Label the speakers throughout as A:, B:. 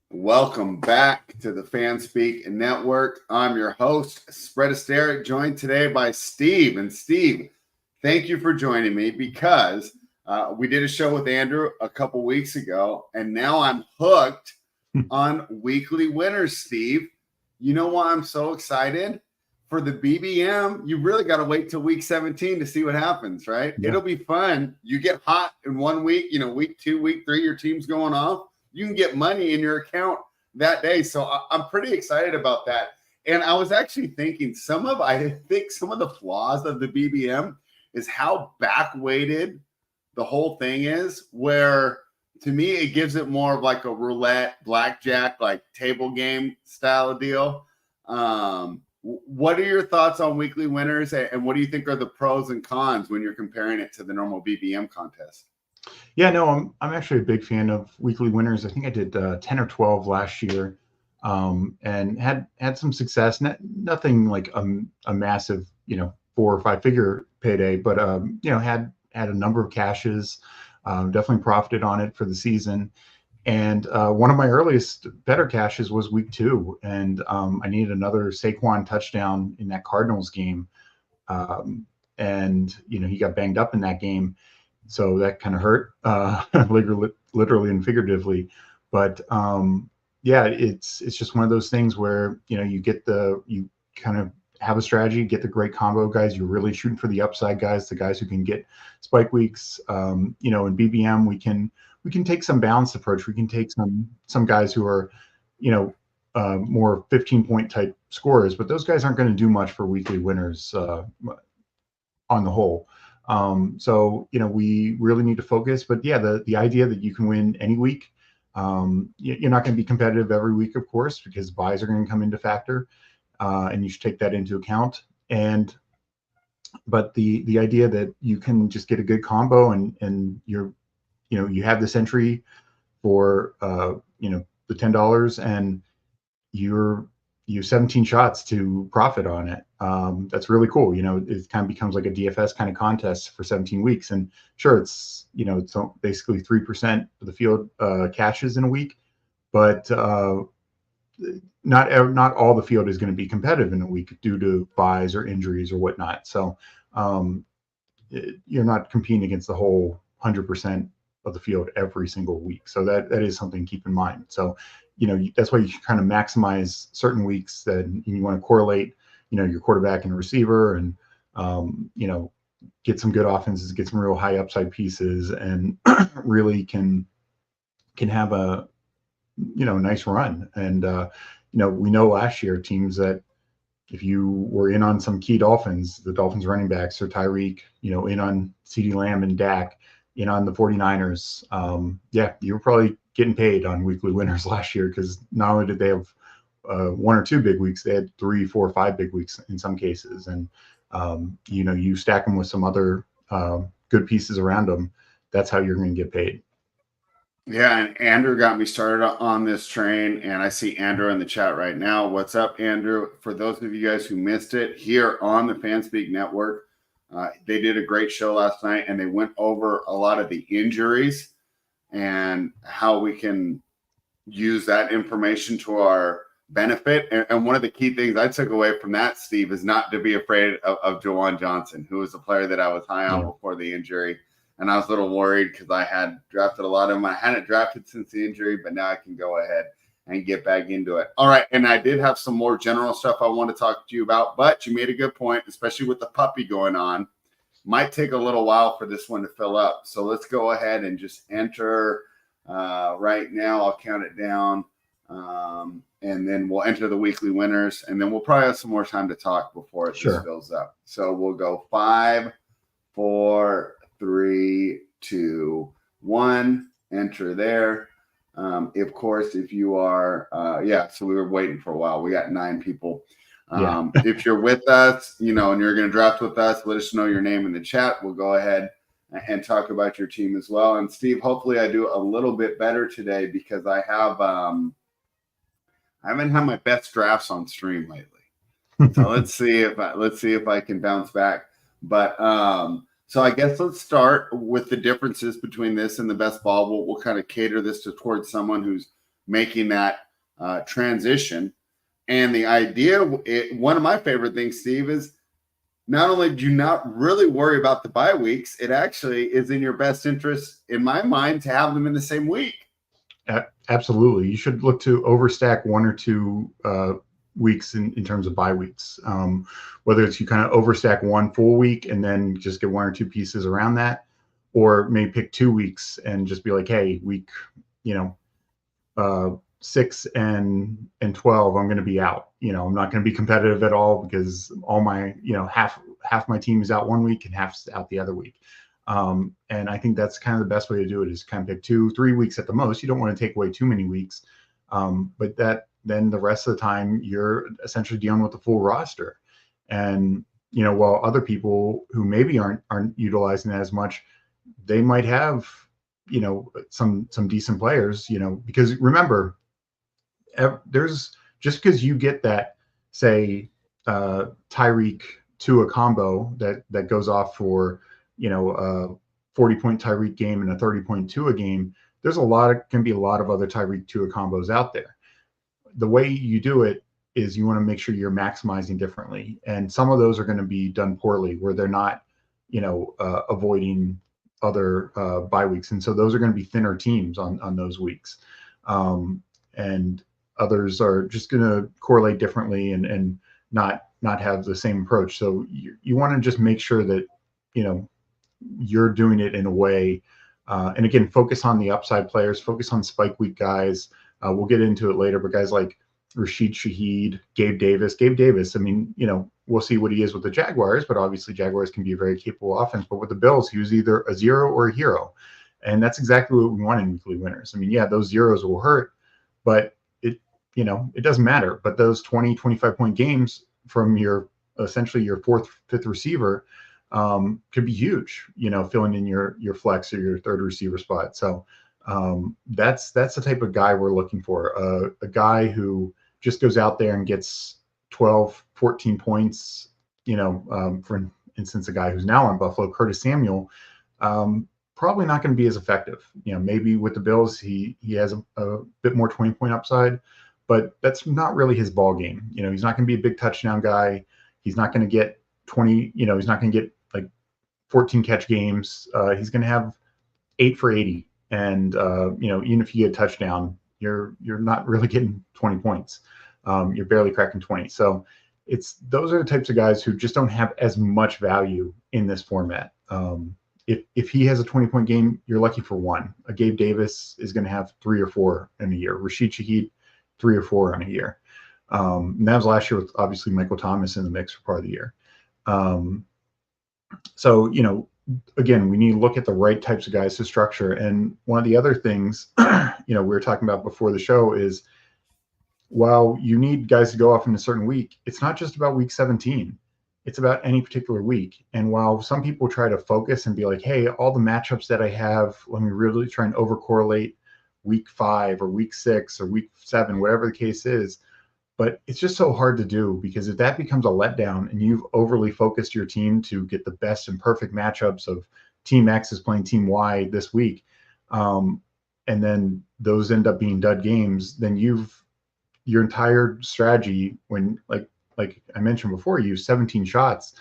A: Welcome back to the Fanspeak Network. I'm your host, Spread Asteric, joined today by Steve. And Steve, thank you for joining me because we did a show with Andrew a couple weeks ago, and now I'm hooked on weekly winners, Steve. You know why I'm so excited? For the BBM, you really got to wait till week 17 to see what happens, right?
B: Yeah.
A: It'll be fun. You get hot in 1 week, week 2, week 3, your team's going off. You can get money in your account that day. So I'm pretty excited about that. And I was actually thinking I think some of the flaws of the BBM is how back-weighted the whole thing is, where to me, it gives it more of like a roulette, blackjack, like table game style of deal. What are your thoughts on weekly winners, and what do you think are the pros and cons when you're comparing it to the normal BBM contest?
B: Yeah, no, I'm actually a big fan of weekly winners. I think I did 10 or 12 last year, and had some success. Nothing like a massive, 4 or 5 figure payday, but had a number of cashes. Definitely profited on it for the season. And one of my earliest better cashes was week 2, and I needed another Saquon touchdown in that Cardinals game, and he got banged up in that game. So that kind of hurt, literally and figuratively. But it's just one of those things where you kind of have a strategy, get the great combo guys. You're really shooting for the upside guys, the guys who can get spike weeks. In BBM we can take some balanced approach. We can take some guys who are more 15-point type scorers, but those guys aren't going to do much for weekly winners on the whole. We really need to focus. But yeah, the idea that you can win any week, you're not going to be competitive every week, of course, because buys are going to come into factor, and you should take that into account. But the idea that you can just get a good combo and you have this entry for the $10, and you have 17 shots to profit on it. That's really cool. It kind of becomes like a DFS kind of contest for 17 weeks. And sure, it's basically 3% of the field cashes in a week, but not all the field is going to be competitive in a week due to buys or injuries or whatnot. So you're not competing against the whole 100% of the field every single week. So that is something to keep in mind. So that's why you kind of maximize certain weeks that you want to correlate, your quarterback and receiver, and get some good offenses, get some real high upside pieces, and really can have a nice run. And we know last year teams that if you were in on some key Dolphins, the Dolphins running backs or Tyreek, in on CeeDee Lamb and Dak, in on the 49ers, you were probably getting paid on weekly winners last year, because not only did they have 1 or 2 big weeks, they had 3, 4, 5 big weeks in some cases. And, you stack them with some other good pieces around them. That's how you're going to get paid.
A: Yeah, and Andrew got me started on this train, and I see Andrew in the chat right now. What's up, Andrew? For those of you guys who missed it, here on the Fanspeak Network, they did a great show last night, and they went over a lot of the injuries and how we can use that information to our benefit. And one of the key things I took away from that, Steve, is not to be afraid of Juwan Johnson, who was a player that I was high on before the injury. And I was a little worried because I had drafted a lot of them. I hadn't drafted since the injury, but now I can go ahead and get back into it. All right, and I did have some more general stuff I want to talk to you about, but you made a good point, especially with the puppy going on. Might take a little while for this one to fill up. So let's go ahead and just enter right now. I'll count it down, and then we'll enter the weekly winners, and then we'll probably have some more time to talk before it just fills up. So we'll go 5, 4, 3, 2, 1. Enter there. Of course, if you are, so we were waiting for a while. We got 9 people. If you're with us, and you're going to draft with us, let us know your name in the chat. We'll go ahead and talk about your team as well. And Steve, hopefully I do a little bit better today, because I haven't had my best drafts on stream lately. So let's see if I can bounce back. But so I guess let's start with the differences between this and the best ball. We'll kind of cater this towards someone who's making that transition. And the idea, one of my favorite things, Steve, is not only do you not really worry about the bye weeks, it actually is in your best interest, in my mind, to have them in the same week.
B: Absolutely. You should look to overstack 1 or 2 weeks in terms of bye weeks. Whether it's you kind of overstack 1 full week and then just get 1 or 2 pieces around that, or maybe pick 2 weeks and just be like, hey, week, 6 and 12, I'm going to be out. I'm not going to be competitive at all because all my, half my team is out 1 week and half's out the other week. And I think that's kind of the best way to do it, is kind of pick 2-3 weeks at the most. You don't want to take away too many weeks, but then the rest of the time you're essentially dealing with the full roster. And while other people who maybe aren't utilizing that as much, they might have some decent players. Because remember, there's just because you get that, say, Tyreek to a combo that goes off for a 40-point Tyreek game and a 30-point Tua game, there's can be a lot of other Tyreek Tua combos out there. The way you do it is you want to make sure you're maximizing differently, and some of those are going to be done poorly, where they're not avoiding other bye weeks, and so those are going to be thinner teams on those weeks, and others are just going to correlate differently and not have the same approach. So you want to just make sure that you're doing it in a way, and again, focus on the upside players, focus on spike week guys. We'll get into it later, but guys like Rashid Shaheed, Gabe Davis. I mean, we'll see what he is with the Jaguars, but obviously Jaguars can be a very capable offense. But with the Bills, he was either a zero or a hero, and that's exactly what we want in weekly winners. I mean, yeah, those zeros will hurt, but it doesn't matter. But those 20, 25-point games from essentially your 4th, 5th receiver could be huge, filling in your flex or your 3rd receiver spot. So that's the type of guy we're looking for. A guy who just goes out there and gets 12, 14 points, for instance, a guy who's now on Buffalo, Curtis Samuel, probably not going to be as effective. Maybe with the Bills, he has a bit more 20-point upside, but that's not really his ball game. He's not going to be a big touchdown guy. He's not going to get 20, he's not going to get like 14 catch games. He's going to have 8 for 80. And, even if you get a touchdown, you're not really getting 20 points. You're barely cracking 20. So those are the types of guys who just don't have as much value in this format. If he has a 20-point game, you're lucky for 1. A Gabe Davis is going to have 3 or 4 in a year. Rashid Shaheed, 3 or 4 in a year. And that was last year with obviously Michael Thomas in the mix for part of the year. So, again, we need to look at the right types of guys to structure. And one of the other things, we were talking about before the show is, while you need guys to go off in a certain week, it's not just about week 17. It's about any particular week. And while some people try to focus and be like, hey, all the matchups that I have, let me really try and overcorrelate week 5 or week 6 or week 7, whatever the case is. But it's just so hard to do, because if that becomes a letdown and you've overly focused your team to get the best and perfect matchups of Team X is playing Team Y this week, and then those end up being dud games, then your entire strategy, when like I mentioned before, you use 17 shots,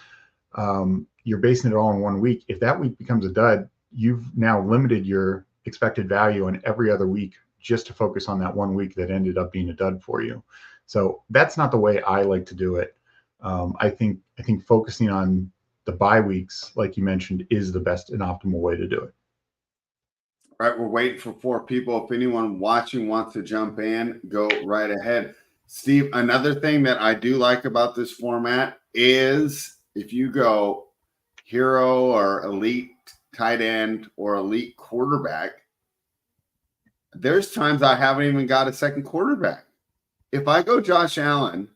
B: you're basing it all in 1 week. If that week becomes a dud, you've now limited your expected value on every other week just to focus on that 1 week that ended up being a dud for you. So that's not the way I like to do it. I think focusing on the bye weeks, like you mentioned, is the best and optimal way to do it.
A: All right, we're waiting for 4 people. If anyone watching wants to jump in, go right ahead. Steve, another thing that I do like about this format is if you go hero or elite tight end or elite quarterback, there's times I haven't even got a second quarterback. If I go Josh Allen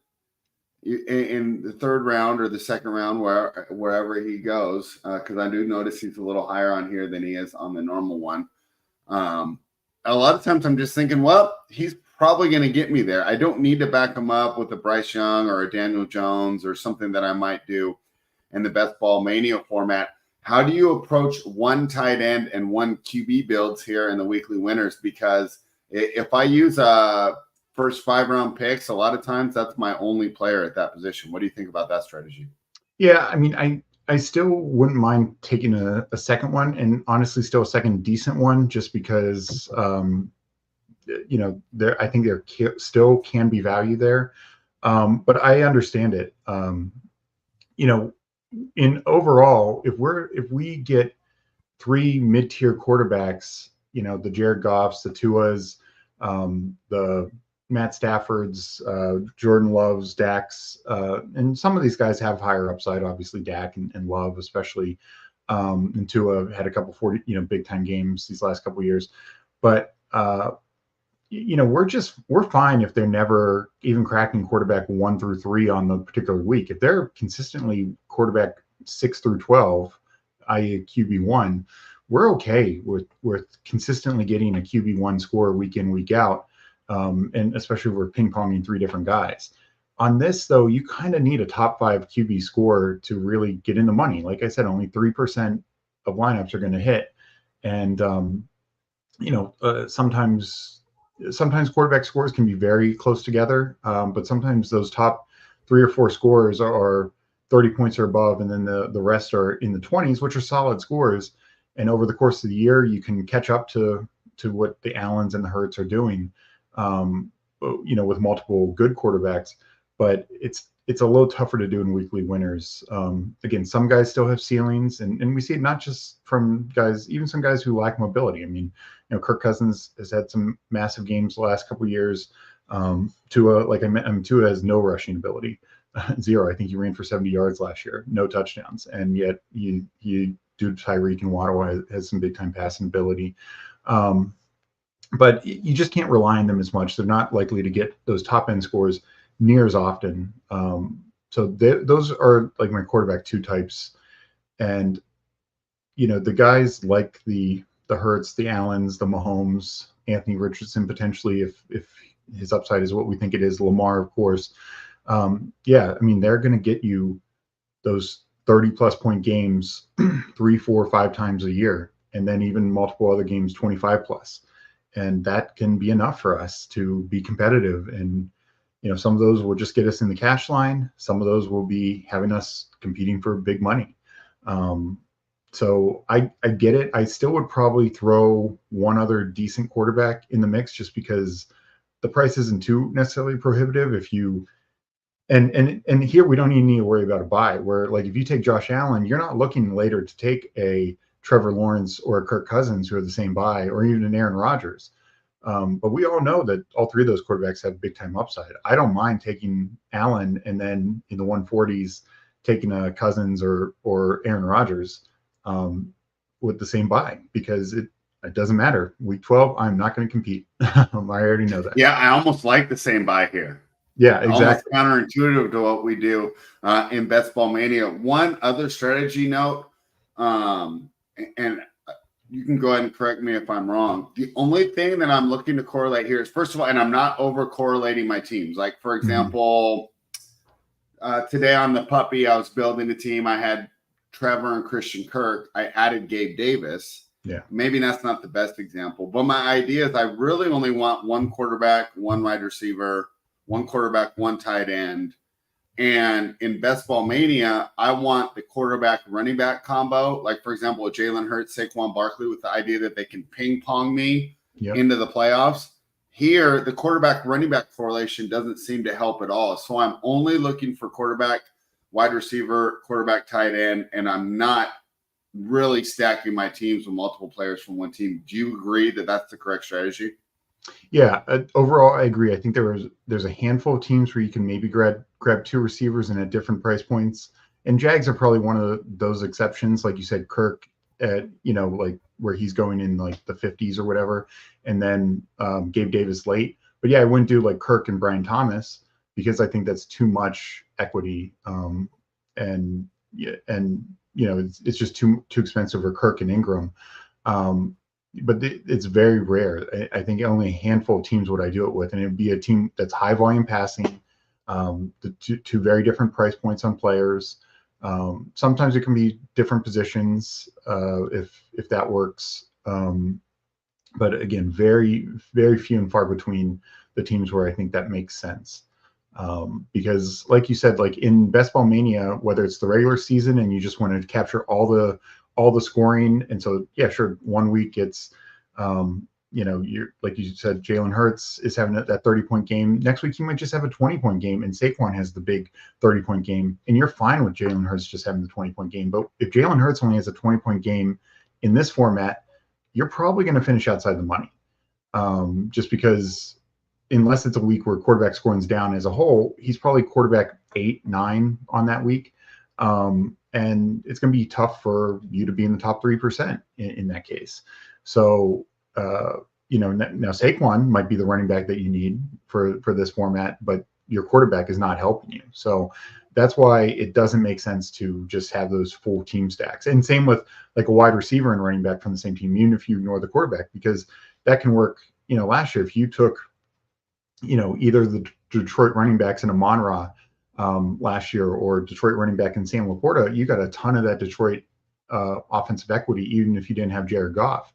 A: in the 3rd round or the 2nd round, wherever he goes, because I do notice he's a little higher on here than he is on the normal one. A lot of times I'm just thinking, well, he's probably going to get me there. I don't need to back him up with a Bryce Young or a Daniel Jones or something that I might do in the Best Ball Mania format. How do you approach 1 tight end and 1 QB builds here in the weekly winners? Because If I use first 5-round picks, a lot of times that's my only player at that position. What do you think about that strategy?
B: Yeah, I mean, I still wouldn't mind taking a second one, and honestly, still a second decent one, just because I think there still can be value there. But I understand it. In overall, if we get three mid-tier quarterbacks, the Jared Goffs, the Tuas, the Matt Staffords, Jordan Loves, Dax, and some of these guys have higher upside. Obviously, Dak and Love, especially, and Tua had a couple 40, big time games these last couple years. But we're fine if they're never even cracking quarterback 1 through 3 on the particular week. If they're consistently quarterback 6 through 12, i.e. QB1, we're okay with consistently getting a QB1 score week in, week out. And especially if we're ping-ponging 3 different guys. On this, though, you kind of need a top 5 QB score to really get in the money. Like I said, only 3% of lineups are going to hit. And, sometimes quarterback scores can be very close together, but sometimes those top 3 or 4 scores are 30 points or above, and then the rest are in the 20s, which are solid scores. And over the course of the year, you can catch up to what the Allens and the Hurts are doing, with multiple good quarterbacks. But it's a little tougher to do in weekly winners. Again, some guys still have ceilings, and we see it not just from guys, even some guys who lack mobility. I mean, Kirk Cousins has had some massive games the last couple of years. Tua, like I meant, Tua has no rushing ability, 0. I think he ran for 70 yards last year, no touchdowns, and yet he due to Tyreek and Waddle has some big time passing ability. But you just can't rely on them as much. They're not likely to get those top end scores near as often. So those are like my quarterback 2 types. And, the guys like the Hurts, the Allens, the Mahomes, Anthony Richardson, potentially, if his upside is what we think it is, Lamar, of course. They're going to get you those 30-plus point games 3, 4, 5 times a year, and then even multiple other games 25-plus. And that can be enough for us to be competitive. And, some of those will just get us in the cash line. Some of those will be having us competing for big money. So I get it. I still would probably throw one other decent quarterback in the mix, just because the price isn't too necessarily prohibitive. If you and here we don't even need to worry about a buy. Where, like, if you take Josh Allen, you're not looking later to take a Trevor Lawrence or a Kirk Cousins who are the same buy, or even an Aaron Rodgers. But we all know that all 3 of those quarterbacks have big time upside. I don't mind taking Allen and then in the 140s taking a Cousins or Aaron Rodgers with the same buy, because it doesn't matter. Week 12, I'm not going to compete. I already know that.
A: Yeah, I almost like the same buy here.
B: Yeah, exactly.
A: Almost counterintuitive to what we do in Best Ball Mania. One other strategy note, and you can go ahead and correct me if I'm wrong. The only thing that I'm looking to correlate here is, first of all, and I'm not over correlating my teams. Like, for example, today on the puppy, I was building a team. I had Trevor and Christian Kirk. I added Gabe Davis.
B: Yeah.
A: Maybe that's not the best example, but my idea is I really only want 1 quarterback, 1 wide receiver, 1 quarterback, 1 tight end. And in Best Ball Mania, I want the quarterback running back combo. Like, for example, with Jalen Hurts, Saquon Barkley, with the idea that they can ping pong me into the playoffs. Here, the quarterback running back correlation doesn't seem to help at all. So I'm only looking for quarterback, wide receiver, quarterback, tight end, and I'm not really stacking my teams with multiple players from one team. Do you agree that that's the correct strategy?
B: Yeah, overall, I agree. I think there's a handful of teams where you can maybe grab 2 receivers and at different price points. And Jags are probably one of those exceptions. Like you said, Kirk at, like where he's going in like the 50s or whatever. And then Gabe Davis late. But yeah, I wouldn't do like Kirk and Brian Thomas, because I think that's too much equity. And it's just too expensive for Kirk and Ingram. But it's very rare. I think only a handful of teams would I do it with, and it'd be a team that's high volume passing, the two very different price points on players. Sometimes it can be different positions if that works. But again, very, very few and far between the teams where I think that makes sense. Because like you said, like in Best Ball Mania, whether it's the regular season and you just want to capture all the scoring, and so yeah, sure, 1 week it's you're like you said, Jalen Hurts is having that 30-point game. Next week you might just have a 20-point game, and Saquon has the big 30-point game, and you're fine with Jalen Hurts just having the 20-point game. But if Jalen Hurts only has a 20-point game in this format, you're probably going to finish outside the money, just because unless it's a week where quarterback scoring's down as a whole, he's probably quarterback 8, 9 on that week. And it's going to be tough for you to be in the top 3% in that case. So, now Saquon might be the running back that you need for this format, but your quarterback is not helping you. So that's why it doesn't make sense to just have those full team stacks. And same with like a wide receiver and running back from the same team, even if you ignore the quarterback, because that can work. Last year, if you took, either the Detroit running backs in Amon-Ra last year or Detroit running back in Sam Laporta, you got a ton of that Detroit offensive equity, even if you didn't have Jared Goff.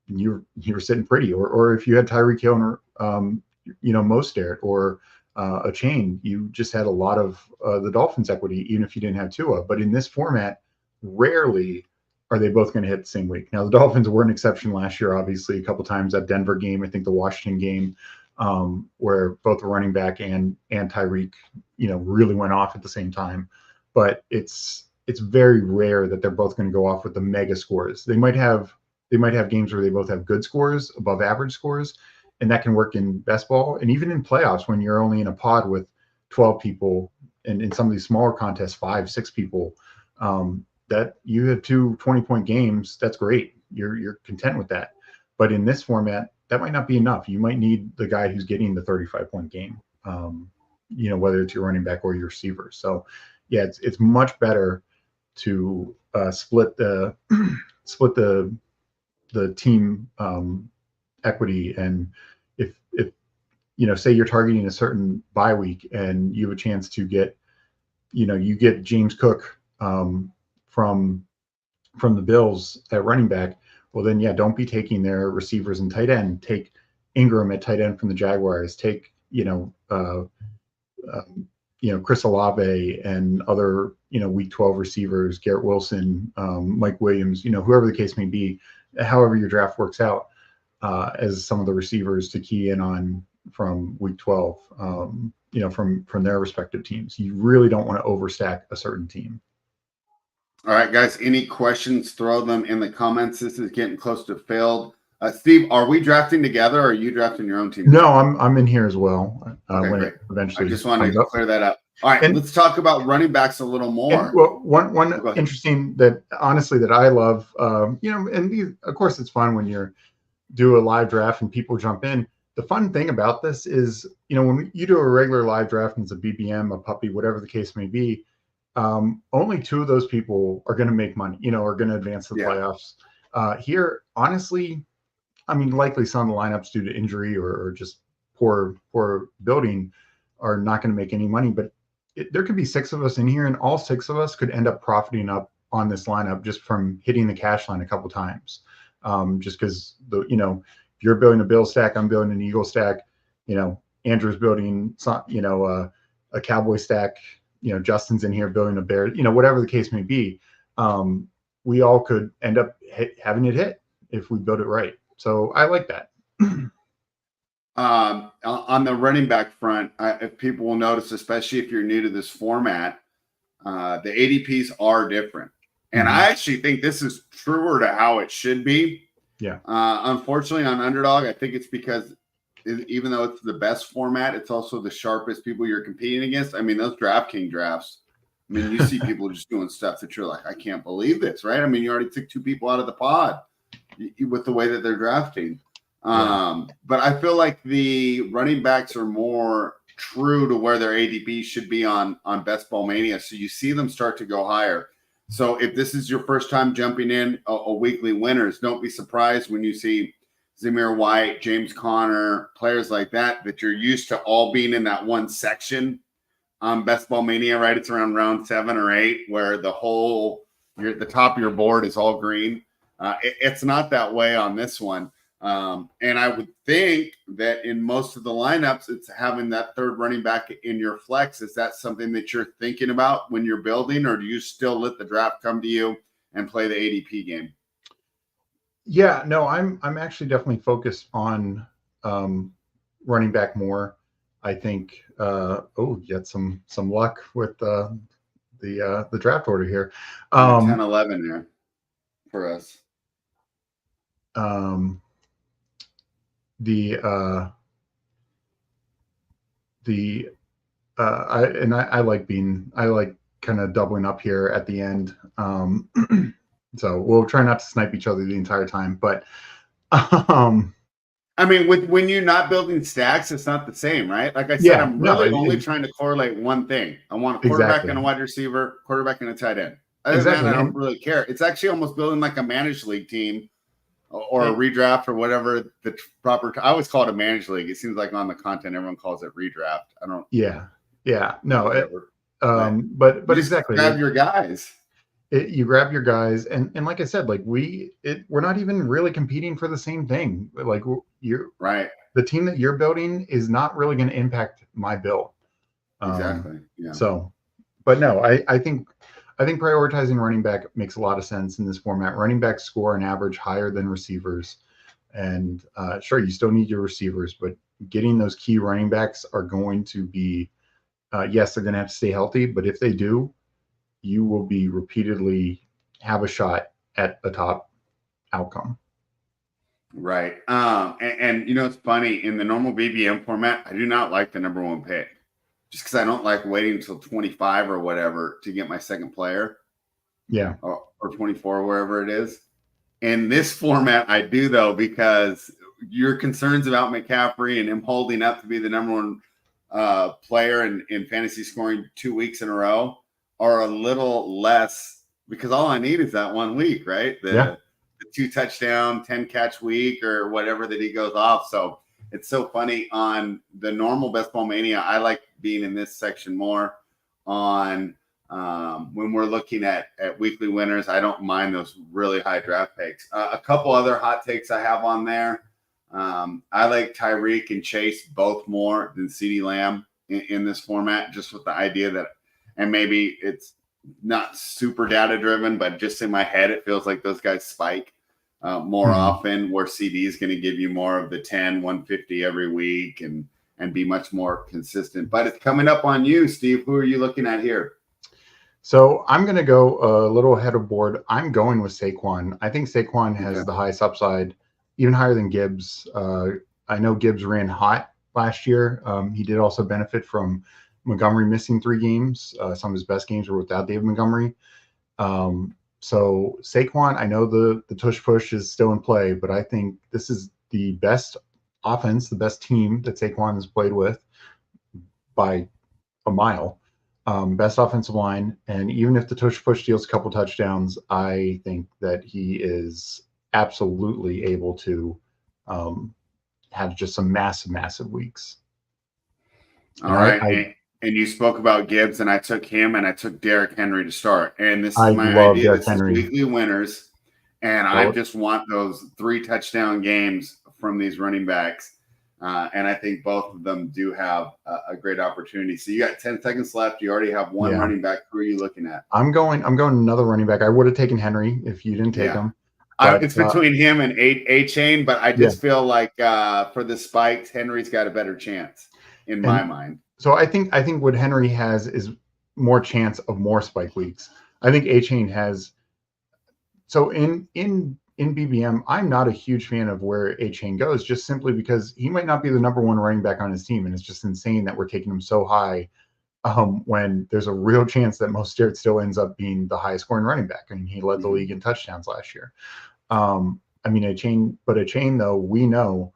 B: You were sitting pretty. Or if you had Tyreek Hill and Mostert or a chain, you just had a lot of the Dolphins equity, even if you didn't have Tua. But in this format, rarely are they both going to hit the same week. Now, the Dolphins were an exception last year, obviously, a couple times. That Denver game, I think the Washington game, where both the running back and Tyreek, really went off at the same time. But it's very rare that they're both going to go off with the mega scores. They might have games where they both have good scores, above average scores, and that can work in best ball and even in playoffs when you're only in a pod with 12 people, and in some of these smaller contests, 5, 6 people. That you have 2 20-point games, that's great. You're content with that. But in this format, that might not be enough. You might need the guy who's getting the 35-point game, whether it's your running back or your receiver. So, yeah, it's much better to split the team equity. And if say you're targeting a certain bye week and you have a chance to get, you get James Cook from the Bills at running back, well then, yeah, don't be taking their receivers and tight end. Take Ingram at tight end from the Jaguars. Take Chris Olave and other week 12 receivers, Garrett Wilson, Mike Williams, whoever the case may be, however your draft works out, as some of the receivers to key in on from week 12, from their respective teams. You really don't want to overstack a certain team.
A: All right, guys, any questions, throw them in the comments. This is getting close to failed. Steve, are we drafting together or are you drafting your own team?
B: No, I'm in here as well.
A: Okay,
B: when
A: great.
B: It eventually
A: I just want to clear that up. All right, let's talk about running backs a little more.
B: Well, one interesting that honestly that I love, and these, of course, it's fun when you do a live draft and people jump in. The fun thing about this is, when you do a regular live draft and it's a BBM, a puppy, whatever the case may be, only 2 of those people are going to make money, are going to advance to the playoffs. Here, honestly, I mean, likely some of the lineups due to injury or just poor building are not going to make any money. But there could be 6 of us in here, and all 6 of us could end up profiting up on this lineup just from hitting the cash line a couple times. Just because if you're building a Bill stack, I'm building an Eagle stack. Andrew's building a Cowboy stack. Justin's in here building a Bear. Whatever the case may be, we all could end up having it hit if we build it right. So I like that.
A: On the running back front, if people will notice, especially if you're new to this format, the ADPs are different. And I actually think this is truer to how it should be.
B: Yeah.
A: Unfortunately, on Underdog, I think it's because even though it's the best format, it's also the sharpest people you're competing against. I mean, those DraftKings drafts, I mean, you see people just doing stuff that you're like, I can't believe this, right? I mean, you already took 2 people out of the pod with the way that they're drafting. But I feel like the running backs are more true to where their ADP should be on Best Ball Mania. So you see them start to go higher. So if this is your first time jumping in a weekly winners, don't be surprised when you see Zamir White, James Conner, players like that you're used to all being in that one section on Best Ball Mania, right? It's around round 7 or 8 where the top of your board is all green. It's not that way on this one. And I would think that in most of the lineups, it's having that third running back in your flex. Is that something that you're thinking about when you're building, or do you still let the draft come to you and play the ADP game?
B: Yeah, no, I'm actually definitely focused on running back more. I think you had some luck with the draft order here.
A: 10-11 there for us.
B: The I like kind of doubling up here at the end. So we'll try not to snipe each other the entire time, but
A: I mean, when you're not building stacks, it's not the same, right? Like I said,
B: yeah,
A: I'm
B: no,
A: really only trying to correlate one thing. I want a quarterback
B: exactly.
A: and a wide receiver, quarterback and a tight end. Other than
B: Exactly.
A: that, I don't really care. It's actually almost building like a managed league team or a redraft or whatever the proper. I always call it a managed league. It seems like on the content, everyone calls it redraft. I don't.
B: Yeah. No. But
A: just
B: exactly.
A: grab your guys.
B: You grab your guys, and like I said, like we're not even really competing for the same thing. Like you're
A: right.
B: The team that you're building is not really going to impact my build.
A: Exactly. Yeah.
B: So, but no, I think prioritizing running back makes a lot of sense in this format. Running backs score an average higher than receivers, and sure, you still need your receivers, but getting those key running backs are going to be, yes, they're going to have to stay healthy, but if they do, you will be repeatedly have a shot at a top outcome.
A: Right. And you know, it's funny in the normal BBM format, I do not like the number one pick just because I don't like waiting until 25 or whatever to get my second player.
B: Yeah.
A: Or 24, wherever it is. In this format, I do, though, because your concerns about McCaffrey and him holding up to be the number one player in fantasy scoring 2 weeks in a row are a little less because all I need is that 1 week, right? The 2 touchdown, 10 catch week or whatever that he goes off. So it's so funny on the normal Best Ball Mania. I like being in this section more on when we're looking at weekly winners. I don't mind those really high draft picks. A couple other hot takes I have on there. I like Tyreek and Chase both more than CeeDee Lamb in this format, just with the idea that, and maybe it's not super data driven, but just in my head, it feels like those guys spike more often, where CD is going to give you more of the 10, 150 every week and be much more consistent. But it's coming up on you, Steve. Who are you looking at here?
B: So I'm going to go a little ahead of board. I'm going with Saquon. I think Saquon has the highest upside, even higher than Gibbs. I know Gibbs ran hot last year. He did also benefit from Montgomery missing 3 games. Some of his best games were without David Montgomery. So Saquon, I know the tush push is still in play, but I think this is the best offense, the best team that Saquon has played with by a mile. Best offensive line, and even if the tush push steals a couple touchdowns, I think that he is absolutely able to have just some massive weeks.
A: All right. And you spoke about Gibbs, and I took him, and I took Derrick Henry to start. And this is my idea. This is weekly winners, and I just want those 3 touchdown games from these running backs. And I think both of them do have a great opportunity. So you got 10 seconds left. You already have one running back. Who are you looking at?
B: I'm going another running back. I would have taken Henry if you didn't take him.
A: But, it's between him and A-Chain, but I just feel like for the spikes, Henry's got a better chance in my mind.
B: So I think what Henry has is more chance of more spike weeks. I think A-Chain has. So in BBM, I'm not a huge fan of where A-Chain goes, just simply because he might not be the number 1 running back on his team, and it's just insane that we're taking him so high when there's a real chance that Mostert still ends up being the highest scoring running back. I mean, he led the league in touchdowns last year. I mean, A-Chain, though, we know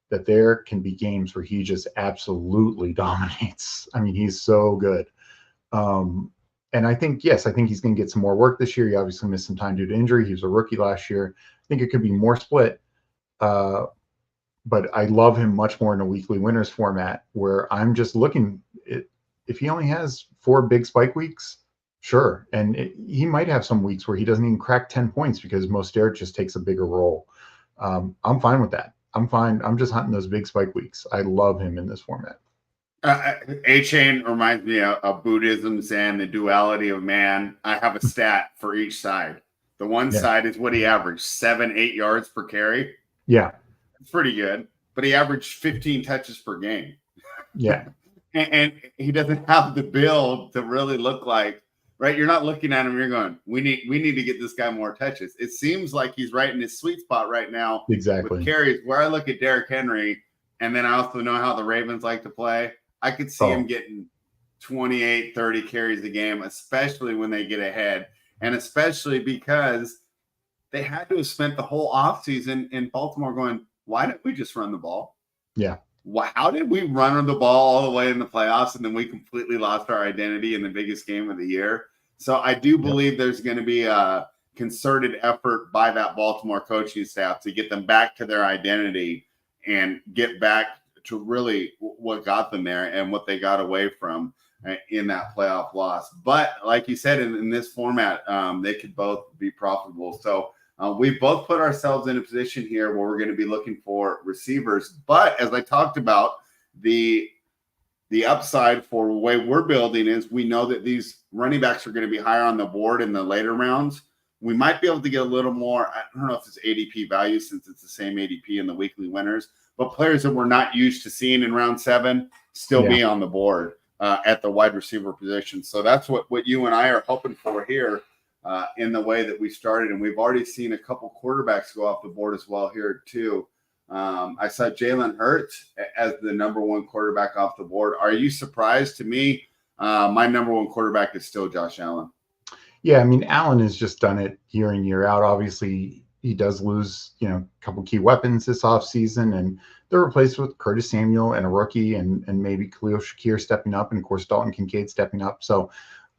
B: that there can be games where he just absolutely dominates. I mean, he's so good. And I think he's going to get some more work this year. He obviously missed some time due to injury. He was a rookie last year. I think it could be more split. But I love him much more in a weekly winners format, where I'm just looking if he only has 4 big spike weeks, sure. And he might have some weeks where he doesn't even crack 10 points because Mostert just takes a bigger role. I'm fine with that. I'm fine. I'm just hunting those big spike weeks. I love him in this format.
A: A-Chain reminds me of Buddhism, Zen, the duality of man. I have a stat for each side. The one side is what he averaged, 7-8 yards per carry.
B: Yeah.
A: It's pretty good. But he averaged 15 touches per game.
B: Yeah.
A: and he doesn't have the build to really look like, right? You're not looking at him, you're going, we need to get this guy more touches. It seems like he's right in his sweet spot right now
B: Exactly.
A: with carries, where I look at Derrick Henry, and then I also know how the Ravens like to play. I could see him getting 28, 30 carries a game, especially when they get ahead, and especially because they had to have spent the whole offseason in Baltimore going, why didn't we just run the ball?
B: Yeah.
A: How did we run the ball all the way in the playoffs, and then we completely lost our identity in the biggest game of the year? So I do believe there's going to be a concerted effort by that Baltimore coaching staff to get them back to their identity and get back to really what got them there and what they got away from in that playoff loss. But like you said, in this format, they could both be profitable. So we've both put ourselves in a position here where we're going to be looking for receivers. But as I talked about, the upside for the way we're building is we know that these running backs are going to be higher on the board in the later rounds. We might be able to get a little more, I don't know if it's ADP value since it's the same ADP in the weekly winners, but players that we're not used to seeing in round 7 still be on the board at the wide receiver position. So that's what you and I are hoping for here in the way that we started. And we've already seen a couple quarterbacks go off the board as well here too. I saw Jalen Hurts as the number 1 quarterback off the board. Are you surprised? To me, my number 1 quarterback is still Josh Allen.
B: Yeah, I mean, Allen has just done it year in, year out. Obviously, he does lose, a couple key weapons this offseason, and they're replaced with Curtis Samuel and a rookie and maybe Khalil Shakir stepping up, and of course Dalton Kincaid stepping up. So,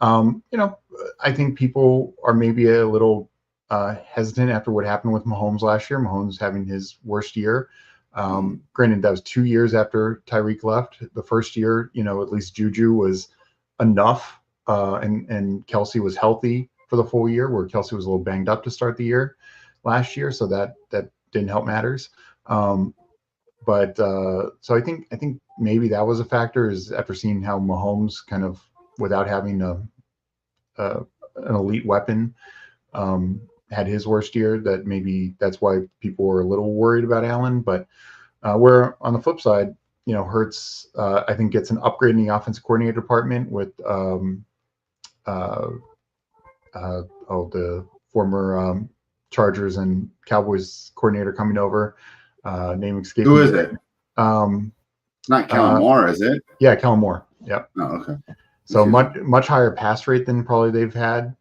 B: I think people are maybe a little hesitant after what happened with Mahomes last year. Mahomes having his worst year. Granted, that was 2 years after Tyreek left. The first year, at least Juju was enough, and Kelsey was healthy for the full year, where Kelsey was a little banged up to start the year last year, so that didn't help matters. So I think maybe that was a factor, is after seeing how Mahomes kind of, without having an elite weapon, had his worst year, that maybe that's why people were a little worried about Allen. But where on the flip side, Hurts, I think, gets an upgrade in the offensive coordinator department with the former Chargers and Cowboys coordinator coming over. Name escaping.
A: Who is it?
B: It's
A: not Kellen Moore, is it?
B: Yeah, Kellen Moore. Yep.
A: Oh, okay.
B: So much higher pass rate than probably they've had.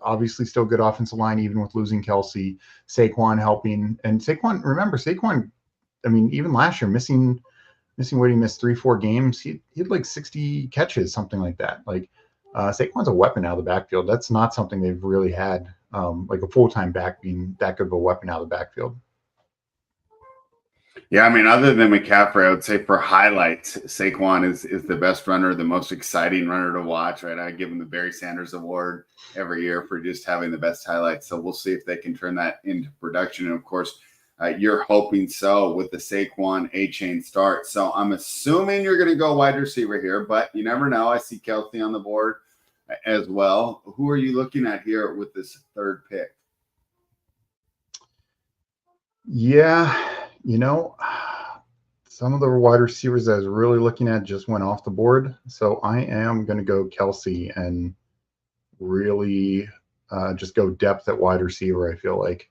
B: Obviously still good offensive line, even with losing Kelsey. Saquon helping. And Saquon, I mean, even last year, missing what he missed 3-4 games, he had like 60 catches, something like that. Like Saquon's a weapon out of the backfield. That's not something they've really had, like a full-time back being that good of a weapon out of the backfield.
A: Yeah, I mean, other than McCaffrey, I would say for highlights, Saquon is the best runner, the most exciting runner to watch, right? I give him the Barry Sanders Award every year for just having the best highlights. So we'll see if they can turn that into production. And, of course, you're hoping so with the Saquon A-Chain start. So I'm assuming you're going to go wide receiver here, but you never know. I see Kelsey on the board as well. Who are you looking at here with this 3rd pick?
B: Yeah, some of the wide receivers I was really looking at just went off the board. So I am going to go Kelsey and really just go depth at wide receiver, I feel like.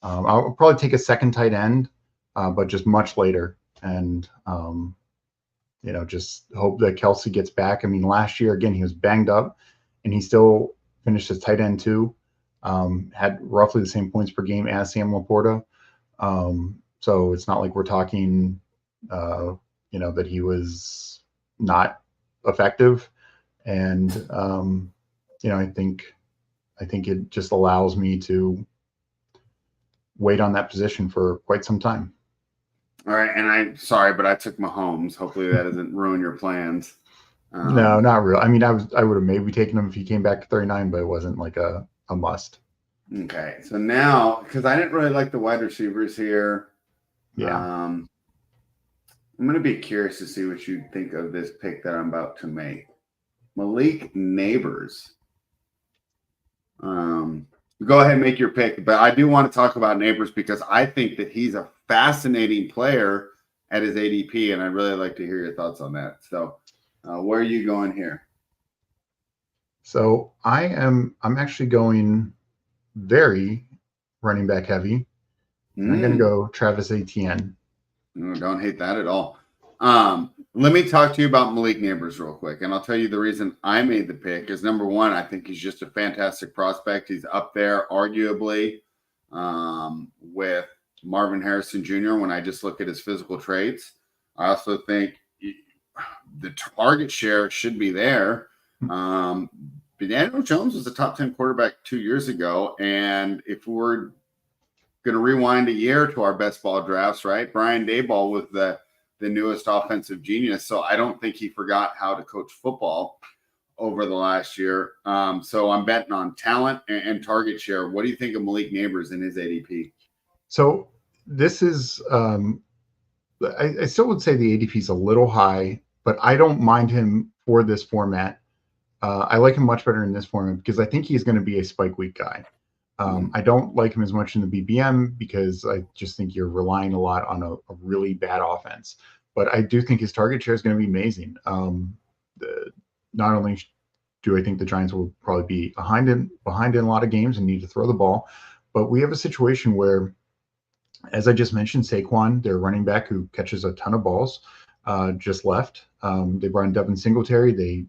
B: I'll probably take a 2nd tight end, but just much later. And, just hope that Kelsey gets back. I mean, last year, again, he was banged up, and he still finished as tight end 2. Had roughly the same points per game as Sam Laporta. So it's not like we're talking, that he was not effective. And, I think it just allows me to wait on that position for quite some time.
A: All right. And I'm sorry, but I took Mahomes. Hopefully that doesn't ruin your plans.
B: No, not really. I mean, I would have maybe taken him if he came back to 39, but it wasn't like a must.
A: Okay, so now because I didn't really like the wide receivers here,
B: Yeah.
A: I'm going to be curious to see what you think of this pick that I'm about to make. Malik Neighbors. Um, Go ahead and make your pick, but I do want to talk about Neighbors because I think that he's a fascinating player at his ADP, and I'd really like to hear your thoughts on that. So, where are you going here?
B: So I'm actually going very running back heavy, and I'm going to
A: Mm.
B: go Travis Etienne.
A: No, don't hate that at all. Let me talk to you about Malik Neighbors real quick, and I'll tell you the reason I made the pick is number one, I think he's just a fantastic prospect. He's up there, arguably, with Marvin Harrison Jr. When I just look at his physical traits, I also think the target share should be there. But Daniel Jones was a top 10 quarterback 2 years ago, and if we're going to rewind a year to our best ball drafts, right? Brian Daboll was the newest offensive genius, so I don't think he forgot how to coach football over the last year. So I'm betting on talent and target share. What do you think of Malik Neighbors in his ADP?
B: So this is, I still would say the ADP is a little high, but I don't mind him for this format. I like him much better in this format because I think he's going to be a spike week guy. I don't like him as much in the BBM because I just think you're relying a lot on a really bad offense. But I do think his target share is going to be amazing. Not only do I think the Giants will probably be behind in a lot of games and need to throw the ball, but we have a situation where, as I just mentioned, Saquon, their running back who catches a ton of balls, just left. They brought in Devin Singletary. They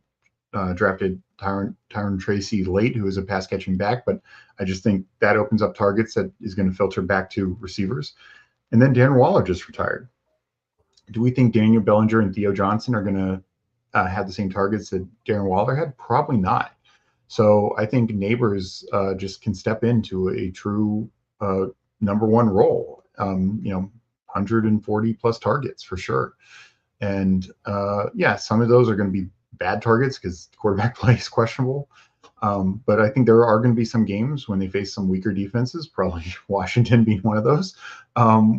B: drafted Tyron Tracy late, who is a pass catching back, but I just think that opens up targets that is going to filter back to receivers. And then Darren Waller just retired. Do we think Daniel Bellinger and Theo Johnson are going to have the same targets that Darren Waller had? Probably not. So I think Neighbors just can step into a true number one role. 140 plus targets for sure. And yeah, some of those are going to be bad targets because quarterback play is questionable. But I think there are going to be some games when they face some weaker defenses, probably Washington being one of those,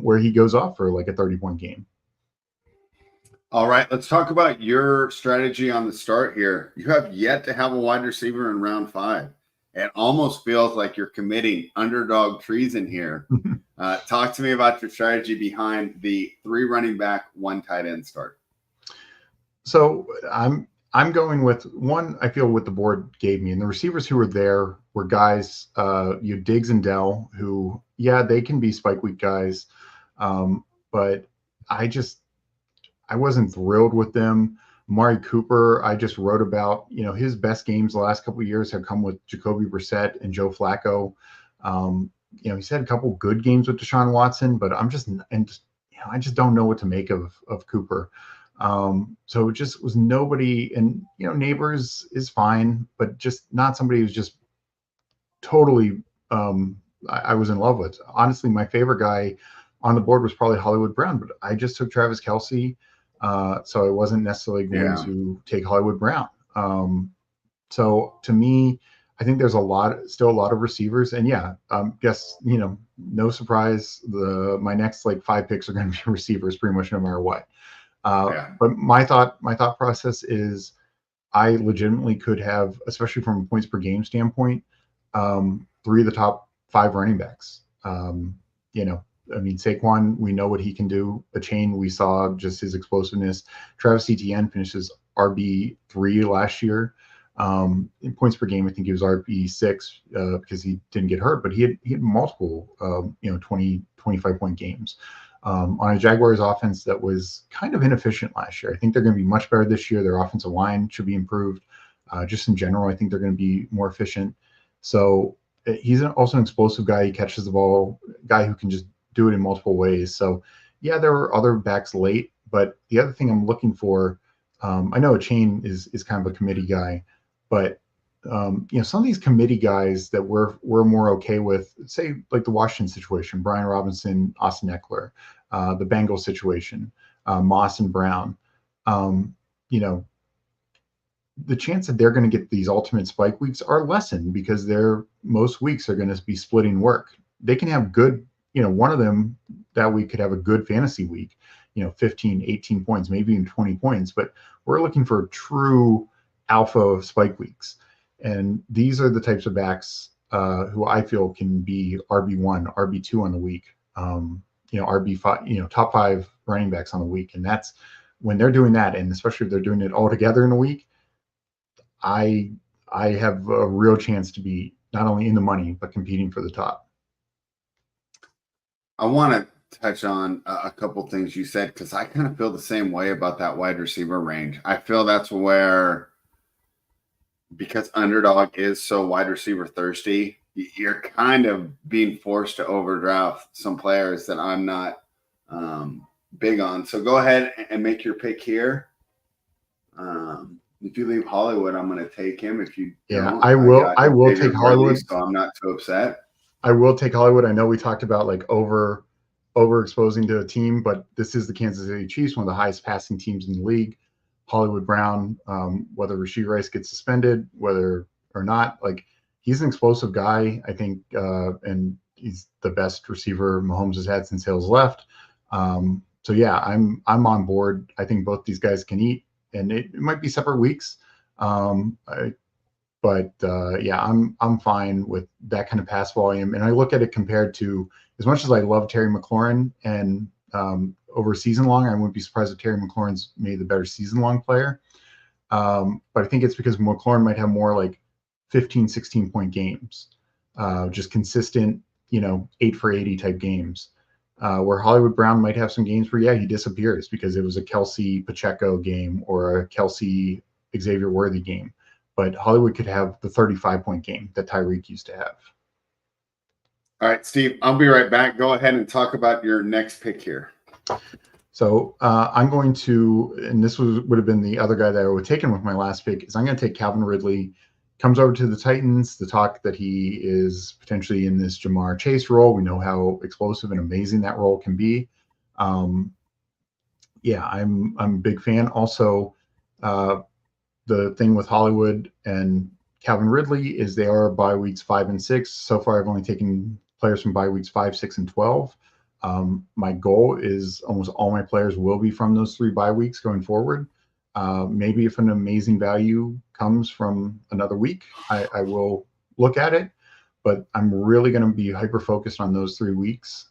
B: where he goes off for like a 30-point game.
A: All right, let's talk about your strategy on the start here. You have yet to have a wide receiver in round 5. It almost feels like you're committing underdog treason here. Talk to me about your strategy behind the 3 running back, 1 tight end start.
B: So I'm going with one. I feel what the board gave me, and the receivers who were there were guys. You Diggs and Dell, who they can be spike week guys, but I wasn't thrilled with them. Amari Cooper, I just wrote about, his best games the last couple of years have come with Jacoby Brissett and Joe Flacco. He's had a couple good games with Deshaun Watson, but I just don't know what to make of Cooper. So it just was nobody, and Neighbors is fine, but just not somebody who's just totally I was in love with. Honestly, my favorite guy on the board was probably Hollywood Brown, but I just took Travis Kelce. So I wasn't necessarily going to take Hollywood Brown. So to me, I think there's still a lot of receivers, and guess no surprise, my next like 5 picks are going to be receivers, pretty much no matter what. But my thought process is, I legitimately could have, especially from a points per game standpoint, 3 of the top 5 running backs. Saquon, we know what he can do. The chain, we saw just his explosiveness. Travis Etienne finishes RB3 last year. In points per game, I think he was RB6 because he didn't get hurt, but he had multiple 20, 25-point games. On a Jaguars offense that was kind of inefficient last year. I think they're going to be much better this year. Their offensive line should be improved. Just in general, I think they're going to be more efficient. So he's also an explosive guy. He catches the ball, guy who can just do it in multiple ways. So there were other backs late, but the other thing I'm looking for, I know a chain is kind of a committee guy, but some of these committee guys that we're more okay with, say like the Washington situation, Brian Robinson, Austin Eckler, the Bengals situation, Moss and Brown, the chance that they're going to get these ultimate spike weeks are lessened because most weeks are going to be splitting work. They can have good, one of them that week could have a good fantasy week, 15, 18 points, maybe even 20 points, but we're looking for true alpha spike weeks. And these are the types of backs who I feel can be RB1, RB2 on the week, RB5, top 5 running backs on the week. And that's when they're doing that, and especially if they're doing it all together in a week, I have a real chance to be not only in the money, but competing for the top.
A: I want to touch on a couple things you said, because I kind of feel the same way about that wide receiver range. I feel that's where, because Underdog is so wide receiver thirsty, you're kind of being forced to overdraft some players that I'm not big on. So go ahead and make your pick here. If you leave Hollywood, I'm going to take him. If you don't,
B: I will take Hollywood.
A: So I'm not too upset.
B: I will take Hollywood. I know we talked about like overexposing to a team, but this is the Kansas City Chiefs, one of the highest passing teams in the league. Hollywood Brown, whether Rashee Rice gets suspended, whether or not, like he's an explosive guy, I think, and he's the best receiver Mahomes has had since Hill's left. So yeah, I'm on board. I think both these guys can eat, and it might be separate weeks. Yeah, I'm fine with that kind of pass volume. And I look at it compared to, as much as I love Terry McLaurin, and over season long, I wouldn't be surprised if Terry McLaurin's maybe the better season long player. But I think it's because McLaurin might have more like 15, 16 point games, just consistent, 8 for 80 type games. Where Hollywood Brown might have some games where, yeah, he disappears because it was a Kelsey Pacheco game or a Kelsey Xavier Worthy game. But Hollywood could have the 35-point game that Tyreek used to have.
A: All right, Steve, I'll be right back. Go ahead and talk about your next pick here.
B: So I'm going to, and this would have been the other guy that I would have taken with my last pick, is I'm going to take Calvin Ridley. Comes over to the Titans. The talk that he is potentially in this Jamar Chase role. We know how explosive and amazing that role can be. Yeah, I'm a big fan. Also, the thing with Hollywood and Calvin Ridley is they are bye weeks 5 and 6. So far, I've only taken players from bye weeks 5, 6, and 12. My goal is almost all my players will be from those 3 bye weeks going forward. Maybe if an amazing value comes from another week, I will look at it, but I'm really going to be hyper focused on those 3 weeks,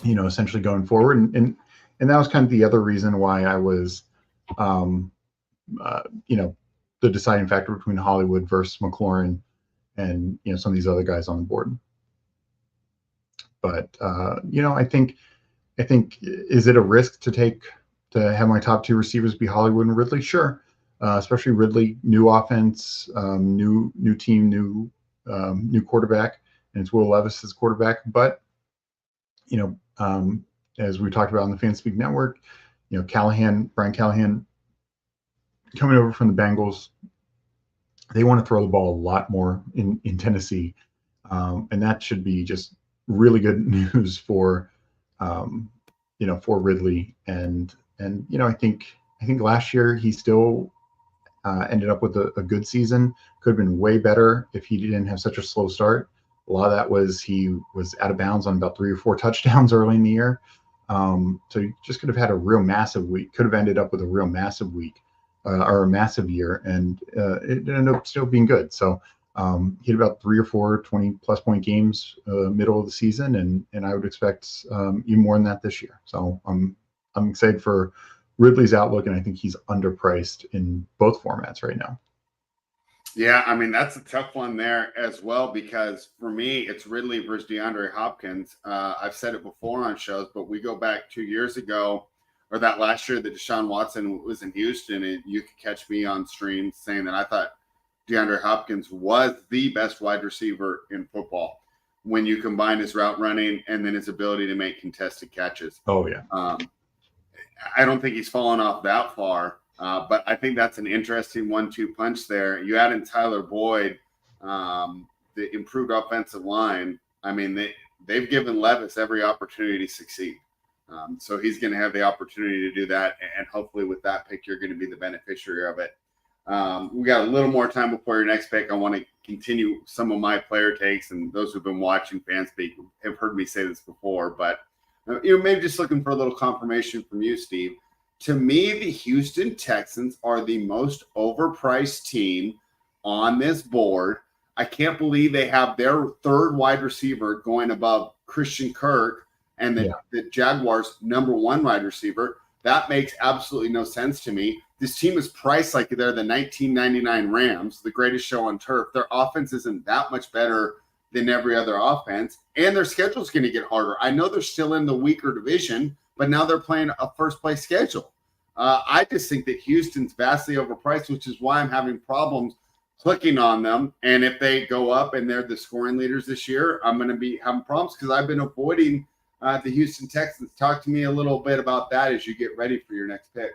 B: essentially going forward. And that was kind of the other reason why I was, the deciding factor between Hollywood versus McLaurin and, some of these other guys on the board. But, I think, is it a risk to have my top 2 receivers be Hollywood and Ridley? Sure. Especially Ridley, new offense, new team, new quarterback, and it's Will Levis's quarterback. But, as we talked about on the Fanspeak Network, Brian Callahan, coming over from the Bengals, they want to throw the ball a lot more in Tennessee, and that should be just really good news for Ridley. And I think last year he still ended up with a good season. Could have been way better if he didn't have such a slow start. A lot of that was he was out of bounds on about 3 or 4 touchdowns early in the year. So he just could have had a real massive week. Could have ended up with a real massive week. Or a massive year, and it ended up still being good. So he had about 3 or 4 20-plus point games middle of the season, and I would expect even more than that this year. So I'm excited for Ridley's outlook, and I think he's underpriced in both formats right now.
A: Yeah, I mean, that's a tough one there as well, because for me, it's Ridley versus DeAndre Hopkins. I've said it before on shows, but we go back 2 years ago, or that last year that Deshaun Watson was in Houston, and you could catch me on stream saying that I thought DeAndre Hopkins was the best wide receiver in football when you combine his route running and then his ability to make contested catches.
B: Oh, yeah.
A: I don't think he's fallen off that far, but I think that's an interesting 1-2 punch there. You add in Tyler Boyd, the improved offensive line. I mean, they've given Levis every opportunity to succeed. So he's going to have the opportunity to do that. And hopefully with that pick, you're going to be the beneficiary of it. We got a little more time before your next pick. I want to continue some of my player takes, and those who've been watching Fanspeak have heard me say this before, but maybe just looking for a little confirmation from you, Steve. To me, the Houston Texans are the most overpriced team on this board. I can't believe they have their third wide receiver going above Christian Kirk and the Jaguars' number one wide receiver. That makes absolutely no sense to me. This team is priced like they're the 1999 Rams, the greatest show on turf. Their offense isn't that much better than every other offense, and their schedule is going to get harder. I know they're still in the weaker division, but now they're playing a first-place schedule. I just think that Houston's vastly overpriced, which is why I'm having problems clicking on them. And if they go up and they're the scoring leaders this year, I'm going to be having problems because I've been avoiding the Houston Texans. Talk to me a little bit about that as you get ready for your next pick.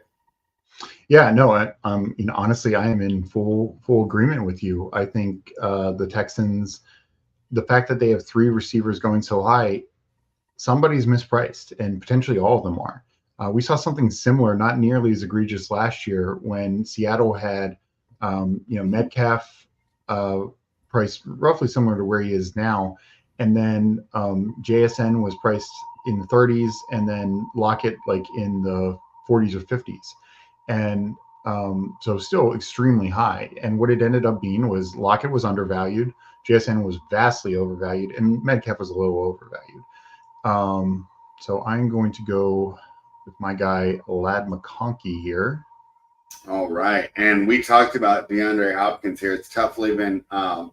B: Yeah, no, honestly, I am in full agreement with you. I think the Texans, the fact that they have three receivers going so high, somebody's mispriced, and potentially all of them are. We saw something similar, not nearly as egregious last year when Seattle had, Metcalf priced roughly similar to where he is now, and then JSN was priced in the 30s, and then Lockett like in the 40s or 50s. And so still extremely high. And what it ended up being was Lockett was undervalued, JSN was vastly overvalued, and Metcalf was a little overvalued. So I'm going to go with my guy, Lad McConkey here.
A: All right. And we talked about DeAndre Hopkins here. It's tough leaving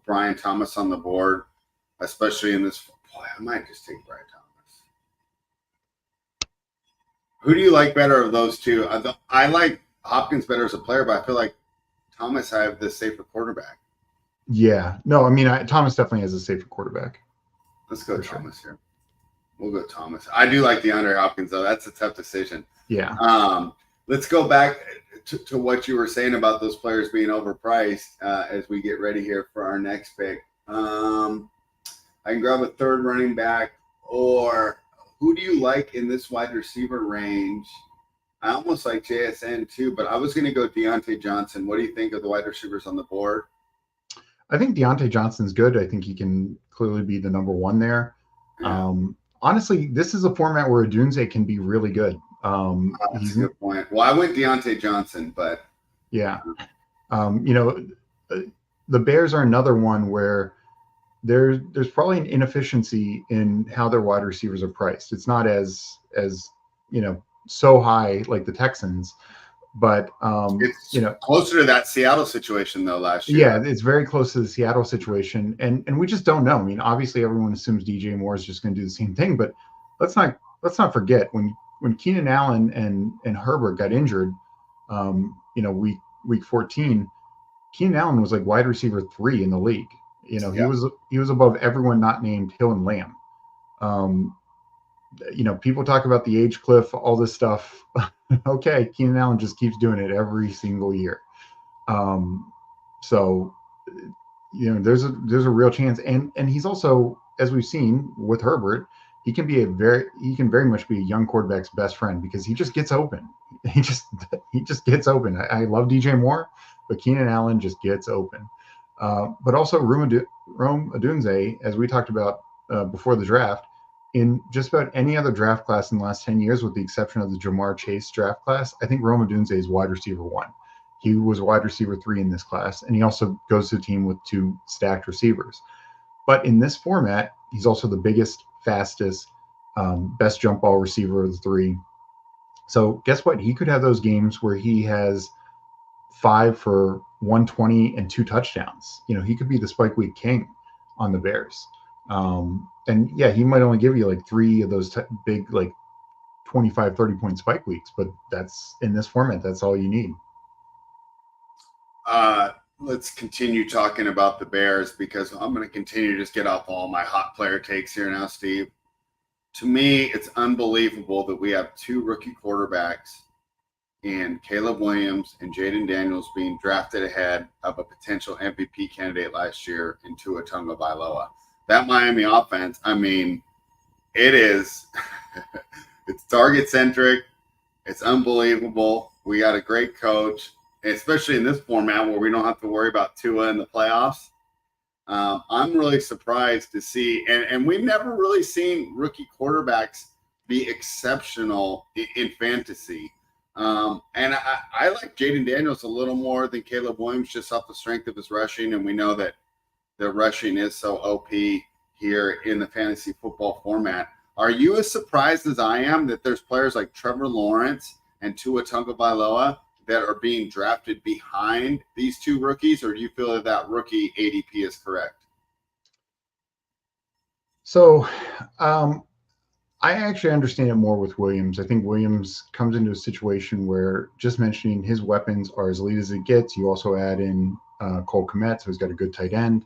A: Brian Thomas on the board, especially in this. Boy, I might just take Brian Thomas. Who do you like better of those two? I like Hopkins better as a player, but I feel like Thomas I have the safer quarterback.
B: Yeah. No, I mean, Thomas definitely has a safer quarterback.
A: Let's go Thomas here. We'll go Thomas. I do like DeAndre Hopkins, though. That's a tough decision.
B: Yeah.
A: Let's go back to what you were saying about those players being overpriced as we get ready here for our next pick. I can grab a third running back, or who do you like in this wide receiver range? I almost like JSN too, but I was going to go Deontay Johnson. What do you think of the wide receivers on the board?
B: I think Deontay Johnson's good. I think he can clearly be the number one there. Yeah. Honestly, this is a format where Odunze can be really good.
A: That's a good point. Well, I went Deontay Johnson, but
B: yeah, the Bears are another one where there's probably an inefficiency in how their wide receivers are priced. It's not as so high like the Texans, but
A: it's closer to that Seattle situation though last year.
B: Yeah, it's very close to the Seattle situation, and we just don't know. I mean, obviously everyone assumes DJ Moore is just going to do the same thing, but let's not forget when Keenan Allen and Herbert got injured, week 14, Keenan Allen was like wide receiver 3 in the league. He was above everyone not named Hill and Lamb. People talk about the age cliff, all this stuff. Okay, Keenan Allen just keeps doing it every single year. So there's a real chance, and he's also, as we've seen with Herbert, he can very much be a young quarterback's best friend because he just gets open. He just gets open. I love DJ Moore, but Keenan Allen just gets open. But also Rome Odunze, as we talked about before the draft, in just about any other draft class in the last 10 years, with the exception of the Jamar Chase draft class, I think Rome Odunze is wide receiver 1. He was wide receiver 3 in this class, and he also goes to the team with 2 stacked receivers. But in this format, he's also the biggest, fastest, best jump ball receiver of the 3. So guess what? He could have those games where he has 5 for 120 and 2 touchdowns. He could be the spike week king on the Bears. And yeah, he might only give you like 3 of those big, like 25, 30 point spike weeks, but that's in this format. That's all you need.
A: Let's continue talking about the Bears because I'm going to continue to just get off all my hot player takes here now, Steve. To me, it's unbelievable that we have 2 rookie quarterbacks in Caleb Williams and Jaden Daniels being drafted ahead of a potential MVP candidate last year in Tua Tagovailoa. That Miami offense, I mean, it is It's target centric. It's unbelievable. We got a great coach, especially in this format where we don't have to worry about Tua in the playoffs. I'm really surprised to see, and we've never really seen rookie quarterbacks be exceptional in fantasy. And I like Jaden Daniels a little more than Caleb Williams just off the strength of his rushing, and we know that the rushing is so OP here in the fantasy football format. Are you as surprised as I am that there's players like Trevor Lawrence and Tua Tagovailoa that are being drafted behind these two rookies, or do you feel that that rookie ADP is correct?
B: So I actually understand it more with Williams. I think Williams comes into a situation where just mentioning his weapons are as elite as it gets. You also add in Cole Kmet, who's got a good tight end.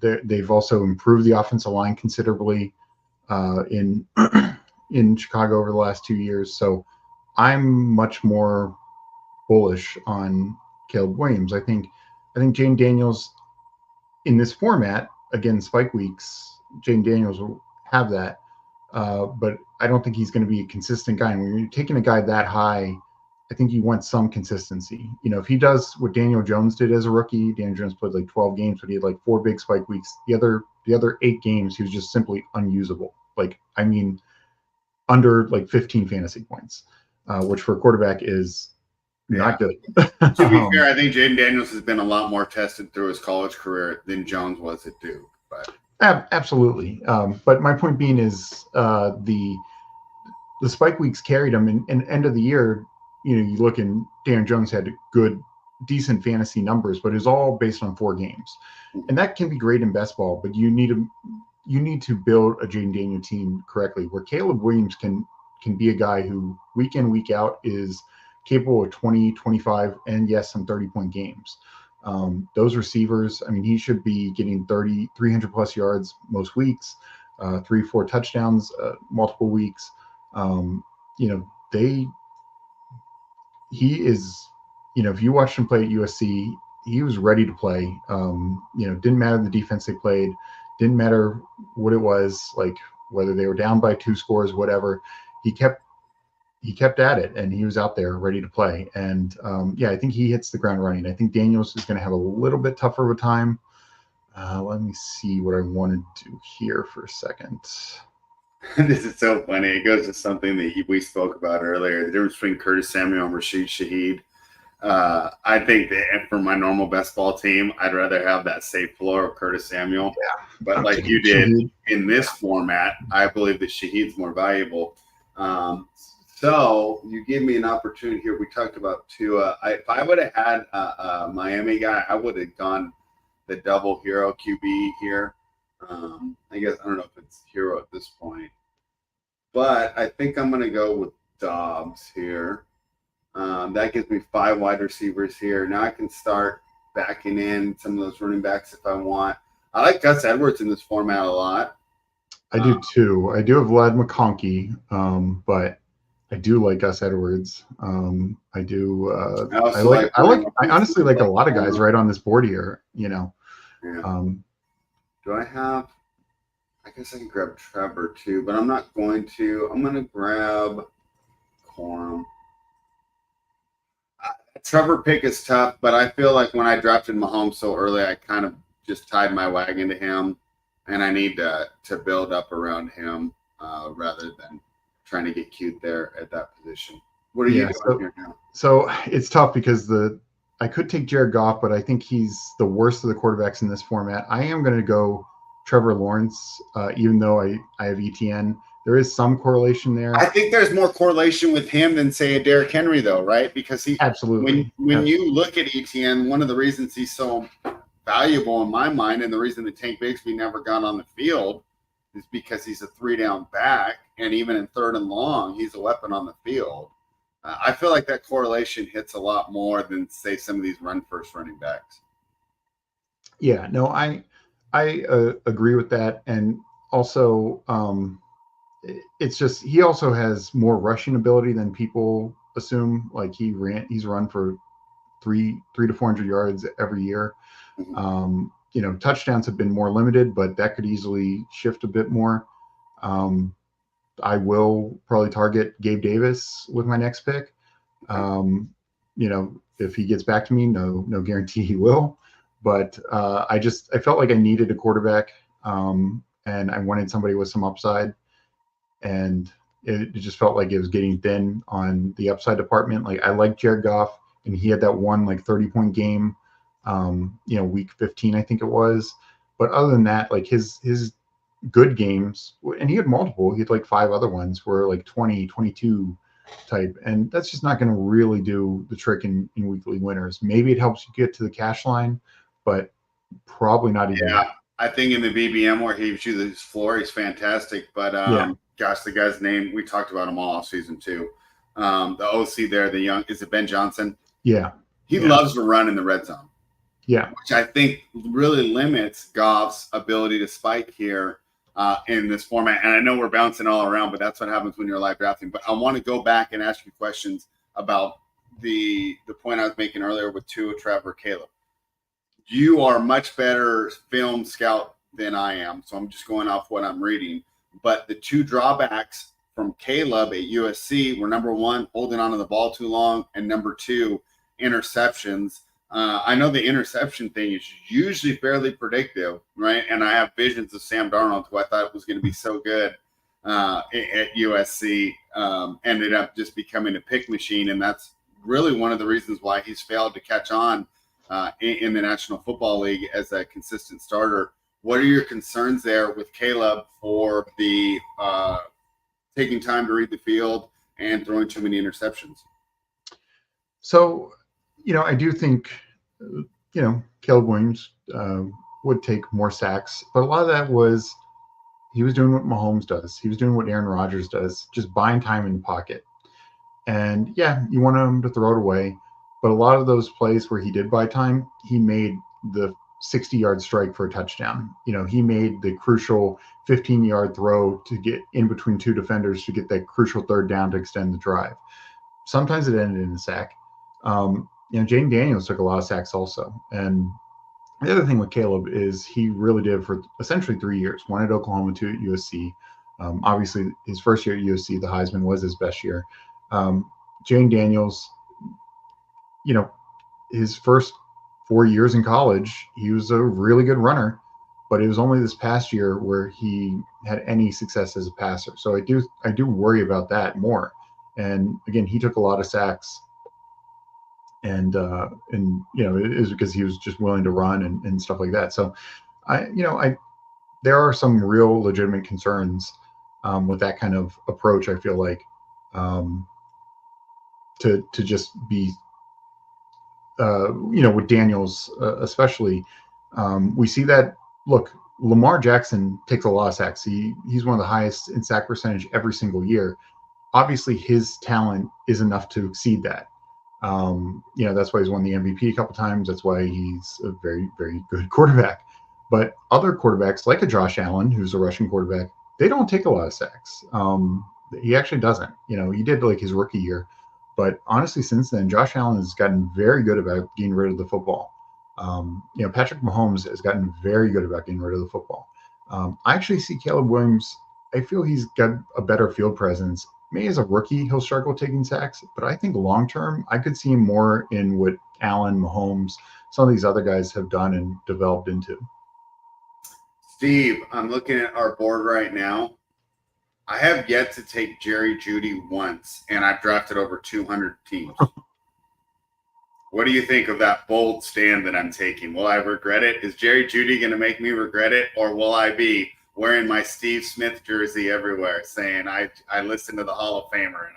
B: They've also improved the offensive line considerably in in Chicago over the last 2 years. So I'm much more bullish on Caleb Williams. I think Jane Daniels in this format, again, spike weeks, Jane Daniels will have that. But I don't think he's going to be a consistent guy. And when you're taking a guy that high, I think you want some consistency. If he does what Daniel Jones did as a rookie, Daniel Jones played like 12 games, but he had like 4 big spike weeks. The other 8 games, he was just simply unusable. Under like 15 fantasy points, which for a quarterback is not good.
A: To be fair, I think Jaden Daniels has been a lot more tested through his college career than Jones was at Duke. But
B: absolutely. But my point being is the spike weeks carried him, and end of the year, you look and Daniel Jones had good, decent fantasy numbers, but it's all based on 4 games, and that can be great in best ball. But you need to build a Jaden Daniel team correctly, where Caleb Williams can be a guy who week in, week out is capable of 20, 25, and yes, some 30-point games. Those receivers, I mean, he should be getting 300 plus yards most weeks, 3-4 touchdowns multiple weeks. He is, if you watched him play at USC, he was ready to play. Didn't matter the defense they played, didn't matter what it was, like whether they were down by 2 scores, whatever. He kept at it, and he was out there ready to play. And I think he hits the ground running. I think Daniels is going to have a little bit tougher of a time. Let me see what I want to do here for a second.
A: This is so funny. It goes to something that we spoke about earlier, the difference between Curtis Samuel and Rashid Shaheed. I think that for my normal best ball team, I'd rather have that safe floor of Curtis Samuel.
B: Yeah.
A: But like you did in this format, I believe that Shaheed's more valuable. So you give me an opportunity here. We talked about Tua. If I would have had a Miami guy, I would have gone the double hero QB here. I guess I don't know if it's hero at this point, but I think I'm going to go with Dobbs here. That gives me 5 wide receivers here. Now I can start backing in some of those running backs if I want. I like Gus Edwards in this format a lot.
B: I do too. I do have Vlad McConkey, but I do like Gus Edwards. I do. I honestly like a lot of guys right on this board here.
A: Yeah. Do I have? I guess I can grab Trevor too, but I'm not going to. I'm going to grab Corum. Trevor pick is tough, but I feel like when I drafted Mahomes so early, I kind of just tied my wagon to him, and I need to build up around him rather than trying to get cute there at that position. What are you doing here now?
B: So it's tough because I could take Jared Goff, but I think he's the worst of the quarterbacks in this format. I am going to go Trevor Lawrence, even though I have ETN. There is some correlation there.
A: I think there's more correlation with him than, say, a Derrick Henry, though, right? Because he
B: absolutely.
A: When you look at ETN, one of the reasons he's so valuable in my mind, and the reason that Tank Bigsby never got on the field, is because he's a 3-down back, and even in 3rd and long, he's a weapon on the field. I feel like that correlation hits a lot more than, say, some of these run-first running backs.
B: Yeah, no, I agree with that, and also it's just he also has more rushing ability than people assume. Like he's run for 300 to 400 yards every year.
A: Mm-hmm.
B: Touchdowns have been more limited, but that could easily shift a bit more. I will probably target Gabe Davis with my next pick. If he gets back to me, no guarantee he will. But I felt like I needed a quarterback, and I wanted somebody with some upside, and it just felt like it was getting thin on the upside department. Like I like Jared Goff, and he had that one like 30-point game, week 15 I think it was. But other than that, like his good games, and he had multiple. He had like 5 other ones were like 20, 22 type, and that's just not going to really do the trick in weekly winners. Maybe it helps you get to the cash line, but probably not even
A: Yeah,
B: that.
A: I think in the BBM where he gives you his floor, he's fantastic. But
B: Yeah,
A: gosh, the guy's name, we talked about him all off season too. The OC there, the young, is it Ben Johnson?
B: yeah,
A: He
B: yeah,
A: loves to run in the red zone,
B: yeah.
A: which I think really limits Goff's ability to spike here in this format. And I know we're bouncing all around, but that's what happens when you're live drafting. But I want to go back and ask you questions about the point I was making earlier with Tua, Trevor, Caleb. You are much better film scout than I am, so I'm just going off what I'm reading. But the 2 drawbacks from Caleb at USC were, number 1, holding on to the ball too long, and number 2, interceptions. I know the interception thing is usually fairly predictive, right? And I have visions of Sam Darnold, who I thought was going to be so good at USC, ended up just becoming a pick machine, and that's really one of the reasons why he's failed to catch on in the National Football League as a consistent starter. What are your concerns there with Caleb for the taking time to read the field and throwing too many interceptions?
B: So, I do think, Caleb Williams would take more sacks, but a lot of that was he was doing what Mahomes does. He was doing what Aaron Rodgers does, just buying time in the pocket. And yeah, you want him to throw it away. But a lot of those plays where he did buy time, he made the 60-yard strike for a touchdown. He made the crucial 15-yard throw to get in between 2 defenders to get that crucial 3rd down to extend the drive. Sometimes it ended in a sack. Jaden Daniels took a lot of sacks also. And the other thing with Caleb is he really did for essentially 3 years. 1 at Oklahoma, 2 at USC. Obviously, his first year at USC, the Heisman was his best year. Jane Daniels, his first 4 years in college, he was a really good runner, but it was only this past year where he had any success as a passer. So I do worry about that more. And again, he took a lot of sacks, and it is because he was just willing to run and stuff like that. So I there are some real legitimate concerns with that kind of approach. I feel like to just be with Daniels especially, we see that. Look, Lamar Jackson takes a lot of sacks. He's one of the highest in sack percentage every single year. Obviously, his talent is enough to exceed that. That's why he's won the MVP a couple times. That's why he's a very, very good quarterback. But other quarterbacks, like a Josh Allen, who's a Russian quarterback, they don't take a lot of sacks. He actually doesn't. He did like his rookie year. But honestly, since then, Josh Allen has gotten very good about getting rid of the football. Patrick Mahomes has gotten very good about getting rid of the football. I actually see Caleb Williams. I feel he's got a better field presence. Maybe as a rookie, he'll struggle taking sacks, but I think long term, I could see him more in what Allen, Mahomes, some of these other guys have done and developed into.
A: Steve, I'm looking at our board right now. I have yet to take Jerry Jeudy once, and I've drafted over 200 teams. What do you think of that bold stand that I'm taking? Will I regret it? Is Jerry Jeudy going to make me regret it, or will I be wearing my Steve Smith jersey everywhere, saying I listened to the Hall of Famer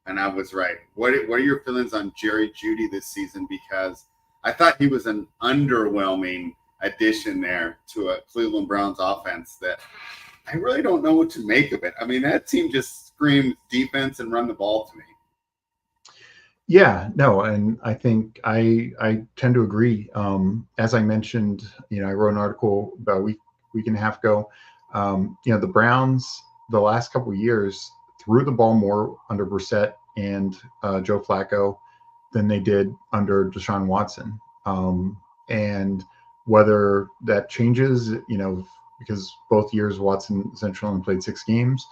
A: and I was right? What are your feelings on Jerry Jeudy this season? Because I thought he was an underwhelming addition there to a Cleveland Browns offense that I really don't know what to make of it. I mean, that team just screams defense and run the ball to me.
B: Yeah, no, and I think I tend to agree. As I mentioned, I wrote an article about a week and a half ago. The Browns the last couple of years threw the ball more under Brissett and Joe Flacco than they did under Deshaun Watson. And whether that changes, because both years Watson essentially only played 6 games.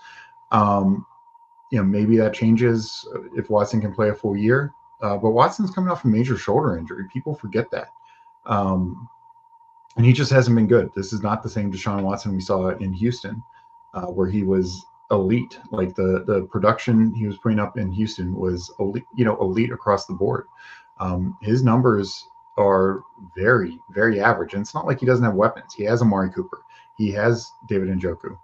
B: Maybe that changes if Watson can play a full year. But Watson's coming off a major shoulder injury. People forget that. And he just hasn't been good. This is not the same Deshaun Watson we saw in Houston, where he was elite. Like the production he was putting up in Houston was elite, elite across the board. His numbers are very, very average. And it's not like he doesn't have weapons. He has Amari Cooper. He has David Njoku.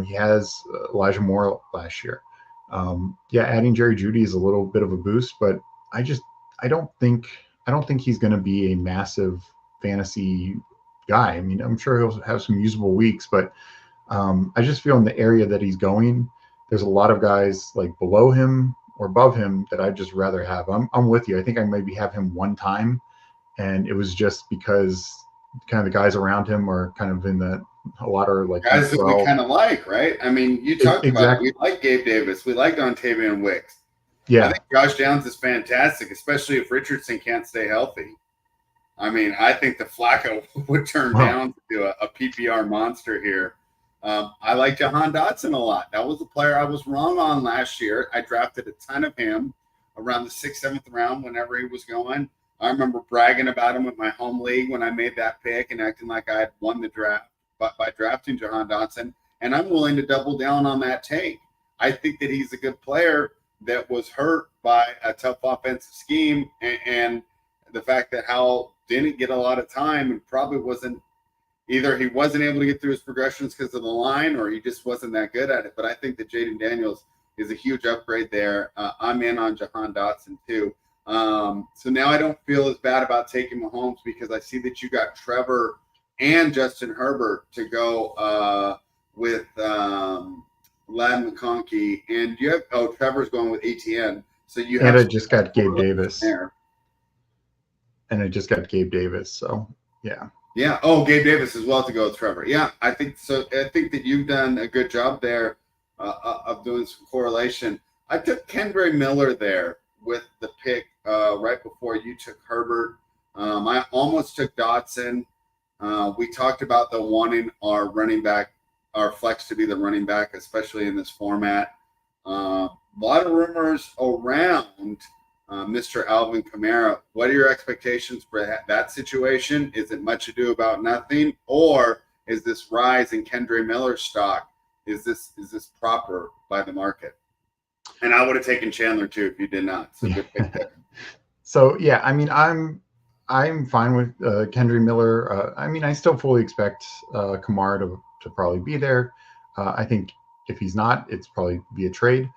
B: He has Elijah Moore last year. Adding Jerry Jeudy is a little bit of a boost, but I don't think he's going to be a massive fantasy guy. I mean, I'm sure he'll have some usable weeks, but I just feel in the area that he's going, there's a lot of guys like below him or above him that I'd just rather have. I'm with you. I think I maybe have him one time, and it was just because kind of the guys around him are kind of in a lot of like
A: guys that we kind of like, right? I mean, you talked about it. We like Gabe Davis. We like Dontavian Wicks.
B: Yeah.
A: I think Josh Downs is fantastic, especially if Richardson can't stay healthy. I mean, I think the Flacco would turn down to a PPR monster here. I like Jahan Dotson a lot. That was a player I was wrong on last year. I drafted a ton of him around the 6th, 7th round whenever he was going. I remember bragging about him with my home league when I made that pick and acting like I had won the draft by drafting Jahan Dotson. And I'm willing to double down on that take. I think that he's a good player that was hurt by a tough offensive scheme and the fact that Howell didn't get a lot of time and probably wasn't either he wasn't able to get through his progressions because of the line or he just wasn't that good at it. But I think that Jaden Daniels is a huge upgrade there. I'm in on Jahan Dotson too. So now I don't feel as bad about taking Mahomes because I see that you got Trevor and Justin Herbert to go with Ladd McConkey. And you have Trevor's going with ATN. So you have
B: I just got Gabe Davis there. And I just got Gabe Davis. So yeah.
A: Yeah. Oh, Gabe Davis as well to go with Trevor. Yeah, I think so. I think that you've done a good job there of doing some correlation. I took Kendra Miller there with the pick right before you took Herbert. I almost took Dotson. We talked about the wanting our running back, our flex to be the running back, especially in this format. A lot of rumors around Mr. Alvin Kamara. What are your expectations for that situation? Is it much ado about nothing, or is this rise in Kendra Miller stock? Is this proper by the market? And I would have taken Chandler too if you did not. So good pick there.
B: So yeah, I mean, I'm fine with Kendra Miller. I mean, I still fully expect Kamara to probably be there. I think if he's not, it's probably be a trade.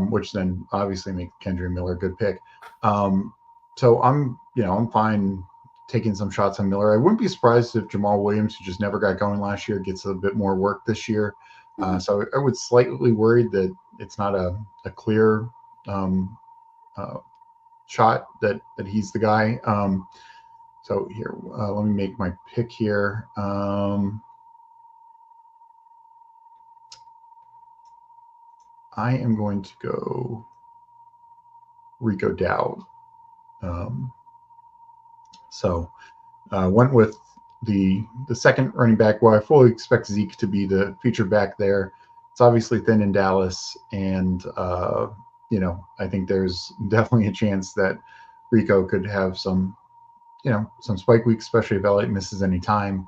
B: Which then obviously make Kendra Miller a good pick. So I'm fine taking some shots on Miller. I wouldn't be surprised if Jamal Williams, who just never got going last year, gets a bit more work this year. So I would slightly worried that it's not a clear shot that he's the guy. So here, let me make my pick here. I am going to go Rico Dowd. Went with the second running back. Well, I fully expect Zeke to be the featured back there. It's obviously thin in Dallas, and I think there's definitely a chance that Rico could have some spike weeks, especially if Elliott misses any time.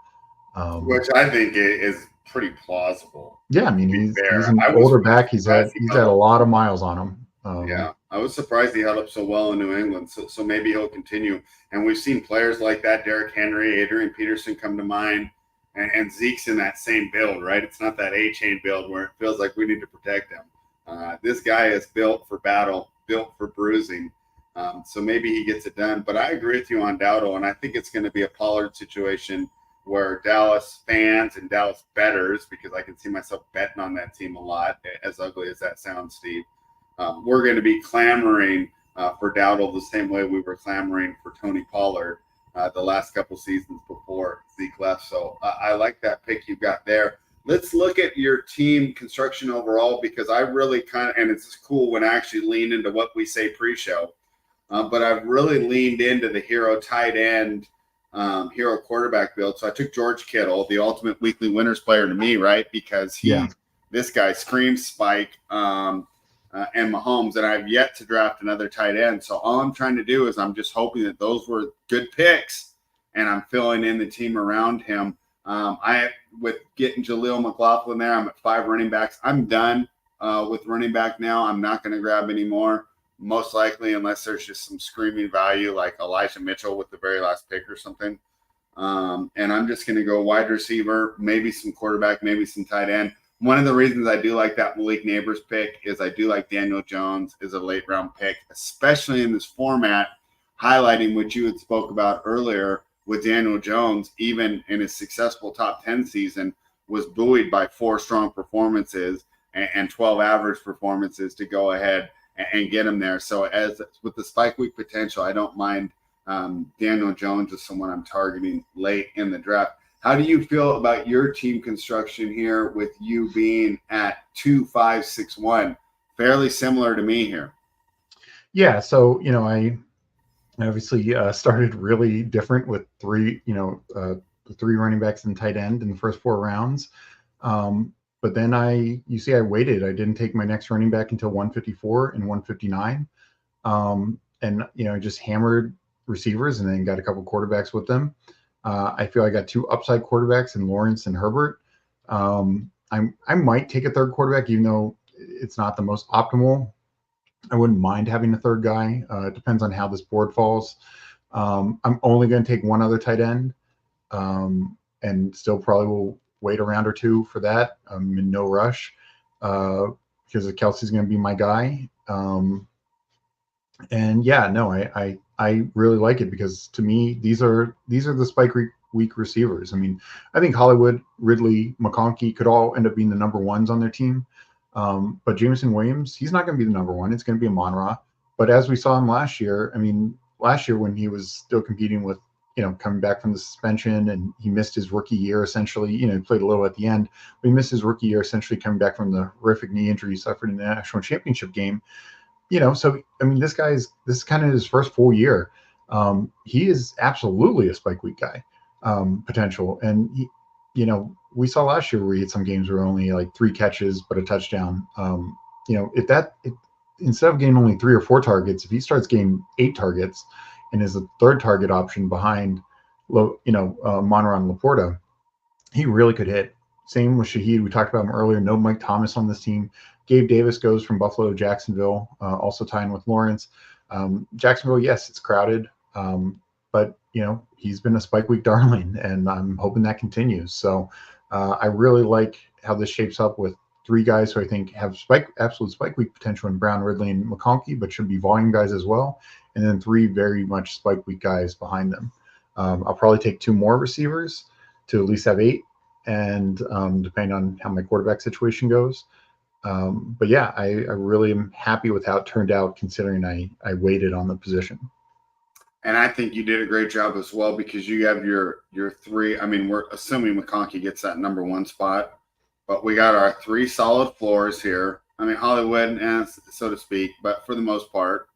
A: Which I think is pretty plausible.
B: Yeah, I mean he's an older back. He's had a lot of miles on him.
A: Yeah, I was surprised he held up so well in New England. So maybe he'll continue. And we've seen players like that, Derrick Henry, Adrian Peterson come to mind, and Zeke's in that same build, right? It's not that A-chain build where it feels like we need to protect him. This guy is built for battle, built for bruising. So maybe he gets it done. But I agree with you on Dowdle, and I think it's going to be a Pollard situation where Dallas fans and Dallas bettors, because I can see myself betting on that team a lot, as ugly as that sounds, Steve, we're going to be clamoring for Dowdle the same way we were clamoring for Tony Pollard the last couple seasons before Zeke left. So I like that pick you got there. Let's look at your team construction overall, because I really and it's cool when I actually lean into what we say pre-show, but I've really leaned into the hero tight end hero quarterback build. So I took George Kittle, the ultimate weekly winners player to me, right? Because this guy screams Spike and Mahomes, and I've yet to draft another tight end. So all I'm trying to do is I'm just hoping that those were good picks, and I'm filling in the team around him. With getting Jaleel McLaughlin there, I'm at 5 running backs. I'm done with running back now. I'm not going to grab any more, most likely, unless there's just some screaming value like Elijah Mitchell with the very last pick or something. And I'm just going to go wide receiver, maybe some quarterback, maybe some tight end. One of the reasons I do like that Malik Neighbors pick is I do like Daniel Jones is a late round pick, especially in this format, highlighting what you had spoke about earlier with Daniel Jones, even in his successful top 10 season, was buoyed by 4 strong performances and 12 average performances to go ahead and get him there. So as with the spike week potential, I don't mind Daniel Jones is someone I'm targeting late in the draft. How do you feel about your team construction here with you being at 2, 5, 6, 1? Fairly similar to me here.
B: Yeah. So, I obviously started really different with 3 running backs and tight end in the first 4 rounds. But then I waited. I didn't take my next running back until 154 and 159. And, I just hammered receivers and then got a couple quarterbacks with them. I feel I got 2 upside quarterbacks in Lawrence and Herbert. I might take a third quarterback, even though it's not the most optimal. I wouldn't mind having a third guy. It depends on how this board falls. I'm only going to take one other tight end, and still probably will wait a round or 2 for that. I'm in no rush because Kelsey's going to be my guy. And I really like it because to me these are the spike week receivers. I mean, I think Hollywood, Ridley, McConkey could all end up being the number 1s on their team. But Jameson Williams, he's not going to be the number 1. It's going to be Amon-Ra. But as we saw him last year, when he was still competing with, coming back from the suspension and he missed his rookie year, essentially, he played a little at the end, but he missed his rookie year, essentially coming back from the horrific knee injury he suffered in the national championship game. So, this is kind of his first full year. He is absolutely a spike week guy, potential. And he, we saw last year where he had some games where only like 3 catches, but a touchdown. Instead of getting only 3 or 4 targets, if he starts getting 8 targets and is a third target option behind, Monroe and Laporta, he really could hit. Same with Shaheed. We talked about him earlier. No Mike Thomas on this team. Gabe Davis goes from Buffalo to Jacksonville, also tying with Lawrence. Jacksonville, yes, it's crowded, but he's been a spike week darling, and I'm hoping that continues. So I really like how this shapes up with 3 guys who I think have absolute spike week potential in Brown, Ridley, and McConkey, but should be volume guys as well. And then 3 very much spike week guys behind them. I'll probably take 2 more receivers to at least have 8, and depending on how my quarterback situation goes. But yeah, I really am happy with how it turned out, considering I waited on the position.
A: And I think you did a great job as well because you have your 3. We're assuming McConkey gets that number 1 spot, but we got our 3 solid floors here. Hollywood, so to speak, but for the most part,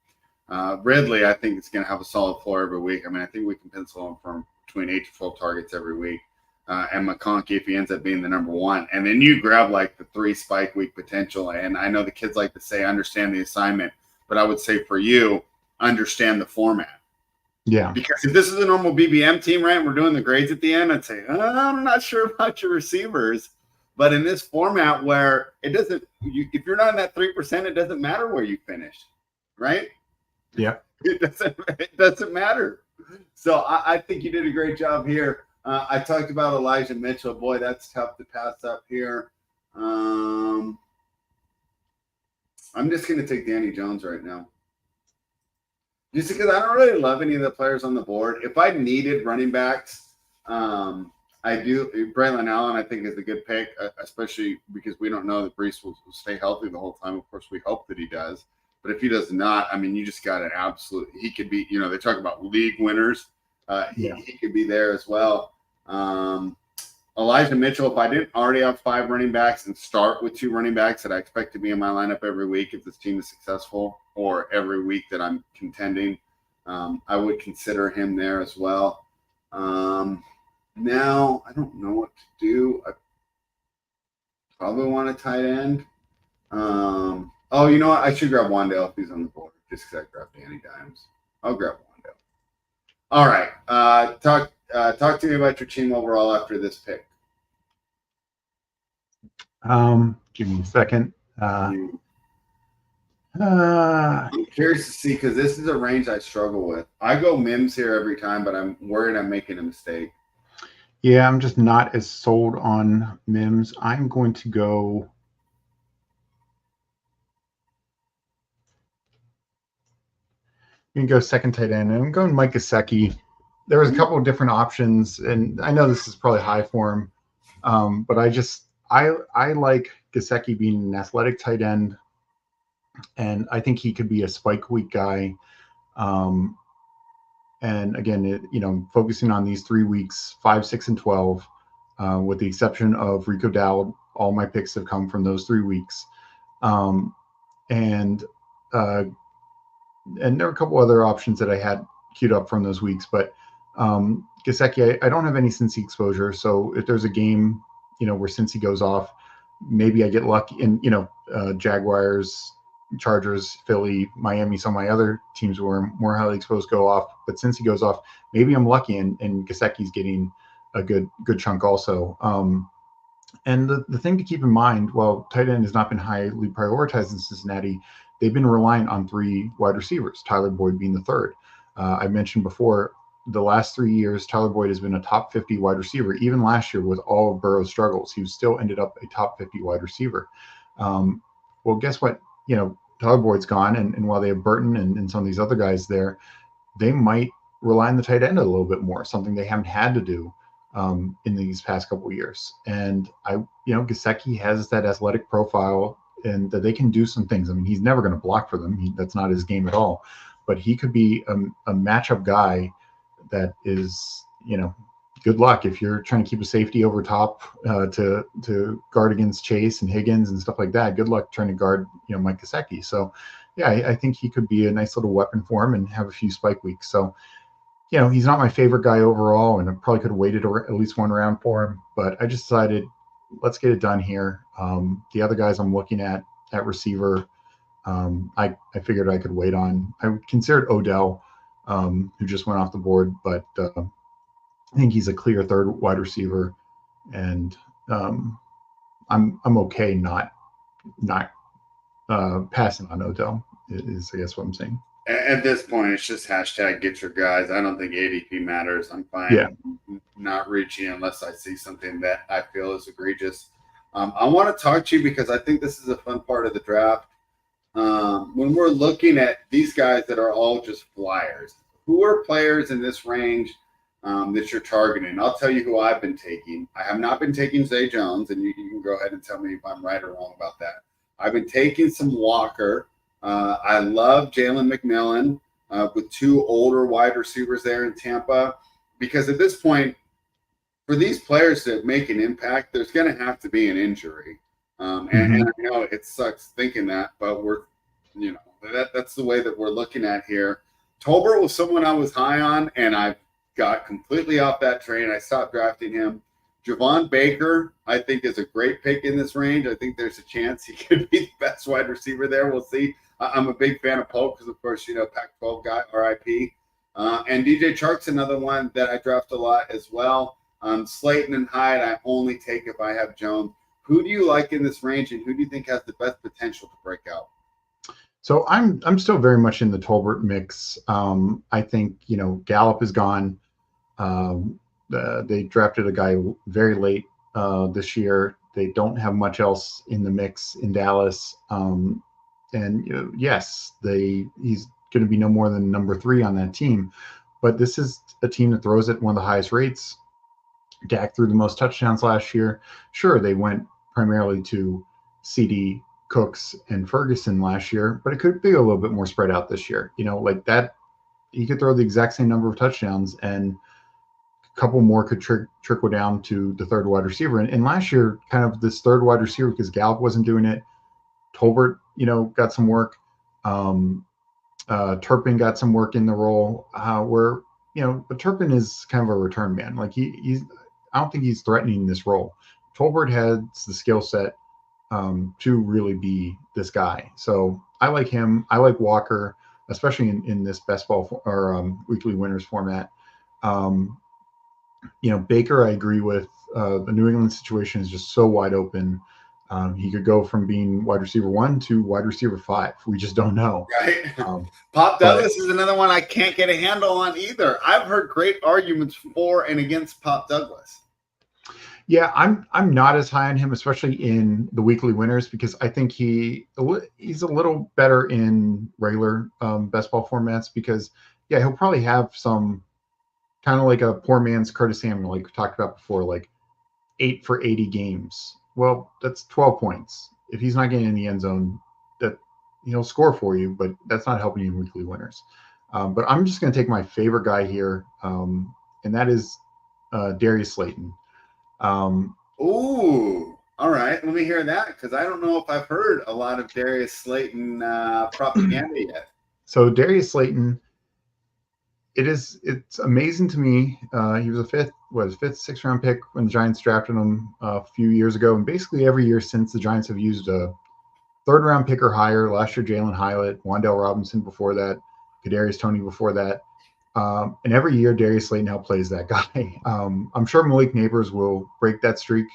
A: Ridley, I think it's going to have a solid floor every week. I think we can pencil him from between 8 to 12 targets every week. And McConkey, if he ends up being the number 1. And then you grab like the 3 spike week potential. And I know the kids like to say, understand the assignment, but I would say for you, understand the format.
B: Yeah.
A: Because if this is a normal BBM team, right, we're doing the grades at the end, I'd say, I'm not sure about your receivers. But in this format where it doesn't, if you're not in that 3%, it doesn't matter where you finished, right?
B: Yeah.
A: It doesn't matter. So I think you did a great job here. I talked about Elijah Mitchell. Boy, that's tough to pass up here. I'm just going to take Danny Jones right now. Just because I don't really love any of the players on the board. If I needed running backs, I do. Braylon Allen, I think, is a good pick, especially because we don't know that Brees will stay healthy the whole time. Of course, we hope that he does. But if he does not, you just got an absolute – he could be – they talk about league winners. He could be there as well. Elijah Mitchell, if I didn't already have 5 running backs and start with 2 running backs that I expect to be in my lineup every week if this team is successful, or every week that I'm contending, I would consider him there as well. Now, I don't know what to do. I probably want a tight end. Oh, you know what? I should grab Wandale if he's on the board, just because I grabbed Danny Dimes. I'll grab Wandale. All right. Talk to me about your team overall after this pick.
B: Give me a second.
A: I'm curious to see because this is a range I struggle with. I go Mims here every time, but I'm worried I'm making a mistake.
B: Yeah, I'm just not as sold on Mims. I'm going to go. You can go second tight end. I'm going Mike Gesicki. There was a couple of different options, and I know this is probably high for him, but I like Gesicki being an athletic tight end, and I think he could be a spike week guy. And again, focusing on these 3 weeks, 5, 6, and 12, with the exception of Rico Dowd, all my picks have come from those 3 weeks. And there were a couple other options that I had queued up from those weeks, but Gesicki, I don't have any Cincy exposure. So if there's a game, where Cincy goes off, maybe I get lucky. And Jaguars, Chargers, Philly, Miami, some of my other teams were more highly exposed go off. But since he goes off, maybe I'm lucky, and Gesicki's getting a good chunk also. And the thing to keep in mind, while tight end has not been highly prioritized in Cincinnati, they've been reliant on 3 wide receivers, Tyler Boyd being the third. I mentioned before, the last 3 years, Tyler Boyd has been a top 50 wide receiver. Even last year, with all of Burrow's struggles, he still ended up a top 50 wide receiver. Well, guess what? Tyler Boyd's gone, and while they have Burton and some of these other guys there, they might rely on the tight end a little bit more, something they haven't had to do in these past couple of years. And Gesicki has that athletic profile, and that they can do some things. I mean, he's never going to block for them. That's not his game at all. But he could be a matchup guy that is, good luck if you're trying to keep a safety over top to guard against Chase and Higgins and stuff like that. Good luck trying to guard, Mike Gesicki. So, yeah, I think he could be a nice little weapon for him and have a few spike weeks. So, he's not my favorite guy overall, and I probably could have waited at least one round for him. But I just decided, let's get it done here. The other guys I'm looking at receiver, I figured I could wait on. I considered Odell, who just went off the board, but I think he's a clear third wide receiver, and I'm okay not passing on Odell. Is I guess what I'm saying.
A: At this point, it's just hashtag get your guys. I don't think ADP matters. I'm fine not reaching unless I see something that I feel is egregious. I want to talk to you because I think this is a fun part of the draft. When we're looking at these guys that are all just flyers, who are players in this range that you're targeting? I'll tell you who I've been taking. I have not been taking Zay Jones, and you can go ahead and tell me if I'm right or wrong about that. I've been taking some Walker. I love Jalen McMillan with 2 older wide receivers there in Tampa, because at this point, for these players to make an impact, there's going to have to be an injury. And I know it sucks thinking that, but that's the way that we're looking at here. Tolbert was someone I was high on, and I got completely off that train. I stopped drafting him. Javon Baker, I think, is a great pick in this range. I think there's a chance he could be the best wide receiver there. We'll see. I'm a big fan of Pope because, of course, Pac-12 guy, RIP. And DJ Chark's another one that I draft a lot as well. Slayton and Hyde, I only take if I have Jones. Who do you like in this range, and who do you think has the best potential to break out?
B: So I'm still very much in the Tolbert mix. I think Gallup is gone. They drafted a guy very late this year. They don't have much else in the mix in Dallas. And yes, he's going to be no more than number 3 on that team. But this is a team that throws at one of the highest rates. Dak threw the most touchdowns last year. Sure, they went primarily to CD, Cooks, and Ferguson last year, but it could be a little bit more spread out this year. Like that, he could throw the exact same number of touchdowns, and a couple more could trickle down to the third wide receiver. And last year, kind of this third wide receiver, because Gallup wasn't doing it. Tolbert, got some work. Turpin got some work in the role. Where but Turpin is kind of a return man. Like he's, I don't think he's threatening this role. Tolbert has the skill set to really be this guy. So I like him. I like Walker, especially in this best ball or weekly winners format. Um, Baker, I agree with. The New England situation is just so wide open. He could go from being wide receiver 1 to wide receiver 5. We just don't know.
A: Right.
B: Um,
A: Pop
B: but
A: Douglas is another one I can't get a handle on either. I've heard great arguments for and against Pop Douglas.
B: yeah, I'm not as high on him, especially in the weekly winners, because I think he's a little better in regular best ball formats. Because yeah, he'll probably have some kind of like a poor man's Curtis Samuel, like we talked about before, like 8 for 80 games. Well, that's 12 points. If he's not getting in the end zone, that he'll score for you, but that's not helping you in weekly winners. But I'm just going to take my favorite guy here, and that is Darius Slayton.
A: Ooh, all right. Let me hear that, because I don't know if I've heard a lot of Darius Slayton propaganda yet.
B: So Darius Slayton, it's amazing to me. He was a fifth, sixth round pick when the Giants drafted him a few years ago, and basically every year since the Giants have used a third round pick or higher. Last year, Jalen Hyatt, Wan'Dale Robinson before that, Kadarius Toney before that. And every year, Darius Slayton outplays that guy. I'm sure Malik Neighbors will break that streak.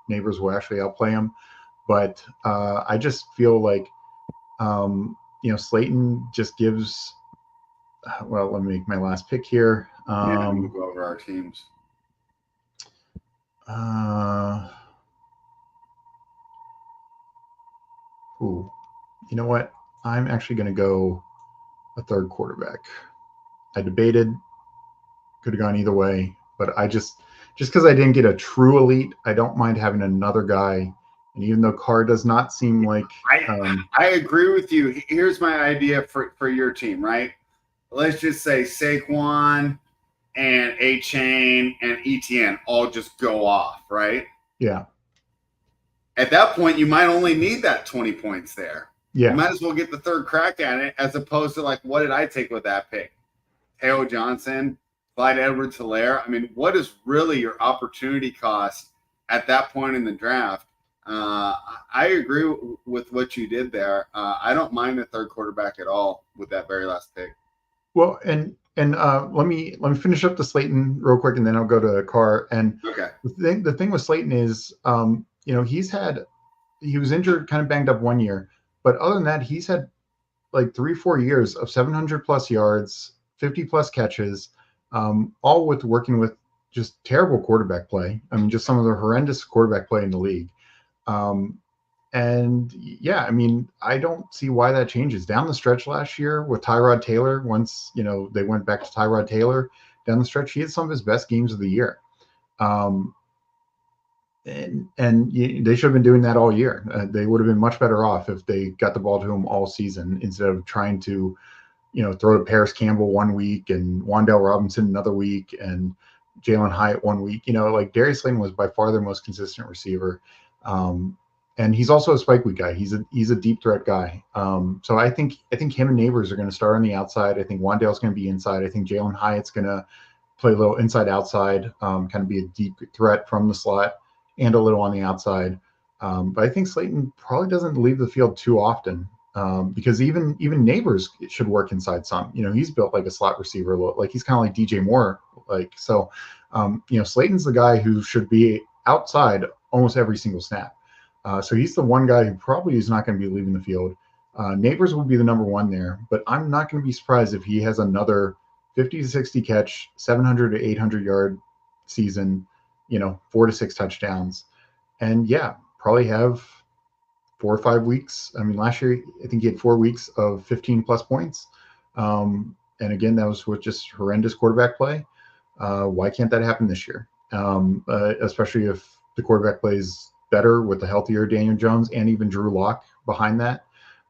B: Neighbors will actually outplay him. But I just feel like, Slayton just gives. Well, let me make my last pick here.
A: Yeah, we'll go over our teams.
B: You know what? I'm actually going to go a third quarterback. I debated, could have gone either way, but I just because I didn't get a true elite, I don't mind having another guy. And even though Carr does not seem like
A: I agree with you. Here's my idea for your team, right? Let's just say Saquon and A-Chain and ETN all just go off, right?
B: Yeah.
A: At that point, you might only need that 20 points there.
B: Yeah.
A: You might as well get the third crack at it, as opposed to like, what did I take with that pick? Teo Johnson, Clyde Edwards-Helaire. I mean, what is really your opportunity cost at that point in the draft? I agree with what you did there. I don't mind the third quarterback at all with that very last pick.
B: Well, and let me finish up the Slayton real quick, and then I'll go to Carr. And
A: okay,
B: the thing with Slayton is, he was injured, kind of banged up one year, but other than that, he's had like 3-4 years of 700 plus yards, 50 plus catches, all with working with just terrible quarterback play. I mean, just some of the horrendous quarterback play in the league. And yeah, I mean, I don't see why that changes. Down the stretch last year with Tyrod Taylor, once, they went back to Tyrod Taylor down the stretch, he had some of his best games of the year. And they should have been doing that all year. They would have been much better off if they got the ball to him all season instead of trying to, throw to Paris Campbell one week and Wan'Dale Robinson another week and Jalen Hyatt one week. Like Darius Slayton was by far their most consistent receiver. And he's also a spike week guy. He's a deep threat guy. So I think him and Neighbors are going to start on the outside. I think Wan'Dale's going to be inside. I think Jalen Hyatt's going to play a little inside outside, kind of be a deep threat from the slot and a little on the outside. But I think Slayton probably doesn't leave the field too often, because even Neighbors should work inside some. He's built like a slot receiver, like he's kind of like DJ Moore. So Slayton's the guy who should be outside almost every single snap. So he's the one guy who probably is not going to be leaving the field. Neighbors will be the number one there, but I'm not going to be surprised if he has another 50 to 60 catch, 700 to 800 yard season, 4 to 6 touchdowns. And yeah, probably have 4 or 5 weeks. I mean, last year, I think he had 4 weeks of 15 plus points. And again, that was with just horrendous quarterback play. Why can't that happen this year? Especially if the quarterback plays better with the healthier Daniel Jones and even Drew Lock behind that,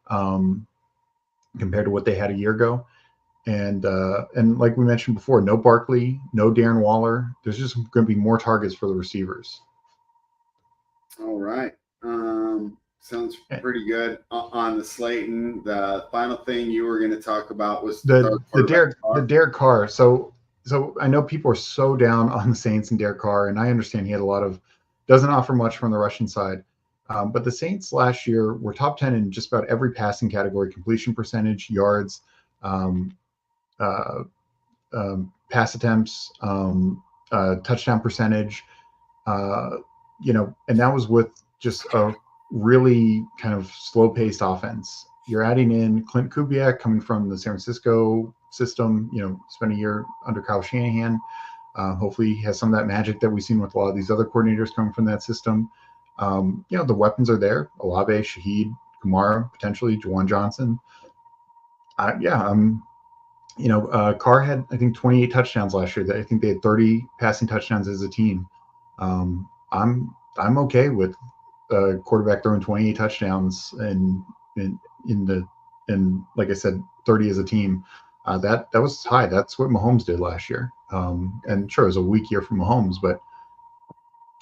B: compared to what they had a year ago. And like we mentioned before, no Barkley, no Darren Waller. There's just going to be more targets for the receivers.
A: All right. Sounds pretty good on the Slayton. The final thing you were going to talk about was
B: the Derek Carr. So so I know people are so down on the Saints and Derek Carr, and I understand he had doesn't offer much from the Russian side. But the Saints last year were top 10 in just about every passing category: completion percentage, yards, um, uh, pass attempts, touchdown percentage. Uh, and that was with just a really kind of slow-paced offense. You're adding in Clint Kubiak coming from the San Francisco system. Spent a year under Kyle Shanahan. Hopefully, he has some of that magic that we've seen with a lot of these other coordinators coming from that system. The weapons are there: Olave, Shaheed, Kamara, potentially Juwan Johnson. Carr had, I think, 28 touchdowns last year. I think they had 30 passing touchdowns as a team. I'm okay with a quarterback throwing 28 touchdowns and like I said, 30 as a team. That was high. That's what Mahomes did last year. And sure, it was a weak year for Mahomes, but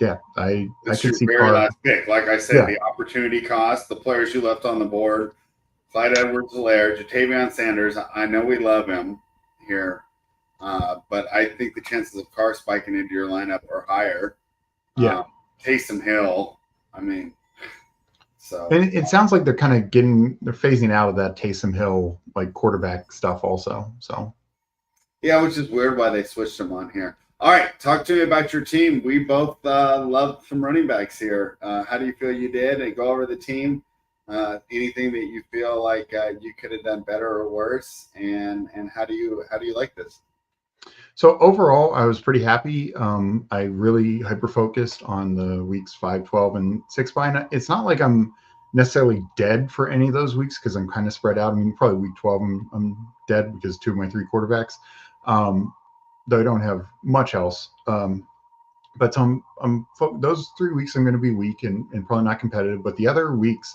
B: yeah, I
A: It's
B: could
A: your
B: see
A: very
B: Carr.
A: last pick. Like I said,
B: Yeah,
A: the opportunity cost, the players you left on the board, Clyde Edwards-Helaire, Jatavion Sanders. I know we love him here, but I think the chances of Carr spiking into your lineup are higher.
B: yeah.
A: Taysom Hill, I mean, so.
B: And it sounds like they're phasing out of that Taysom Hill like quarterback stuff also. So
A: Yeah, which is weird why they switched him on here. All right, talk to me about your team. We both love some running backs here. How do you feel you did? And go over the team. Anything that you feel like you could have done better or worse, and how do you like this?
B: So overall, I was pretty happy. I really hyper focused on the weeks 5, 12, and 6 by. And it's not like I'm necessarily dead for any of those weeks because I'm kind of spread out. I mean, probably week 12, I'm dead because 2 of my 3 quarterbacks, though I don't have much else. But those 3 weeks I'm going to be weak and probably not competitive. But the other weeks,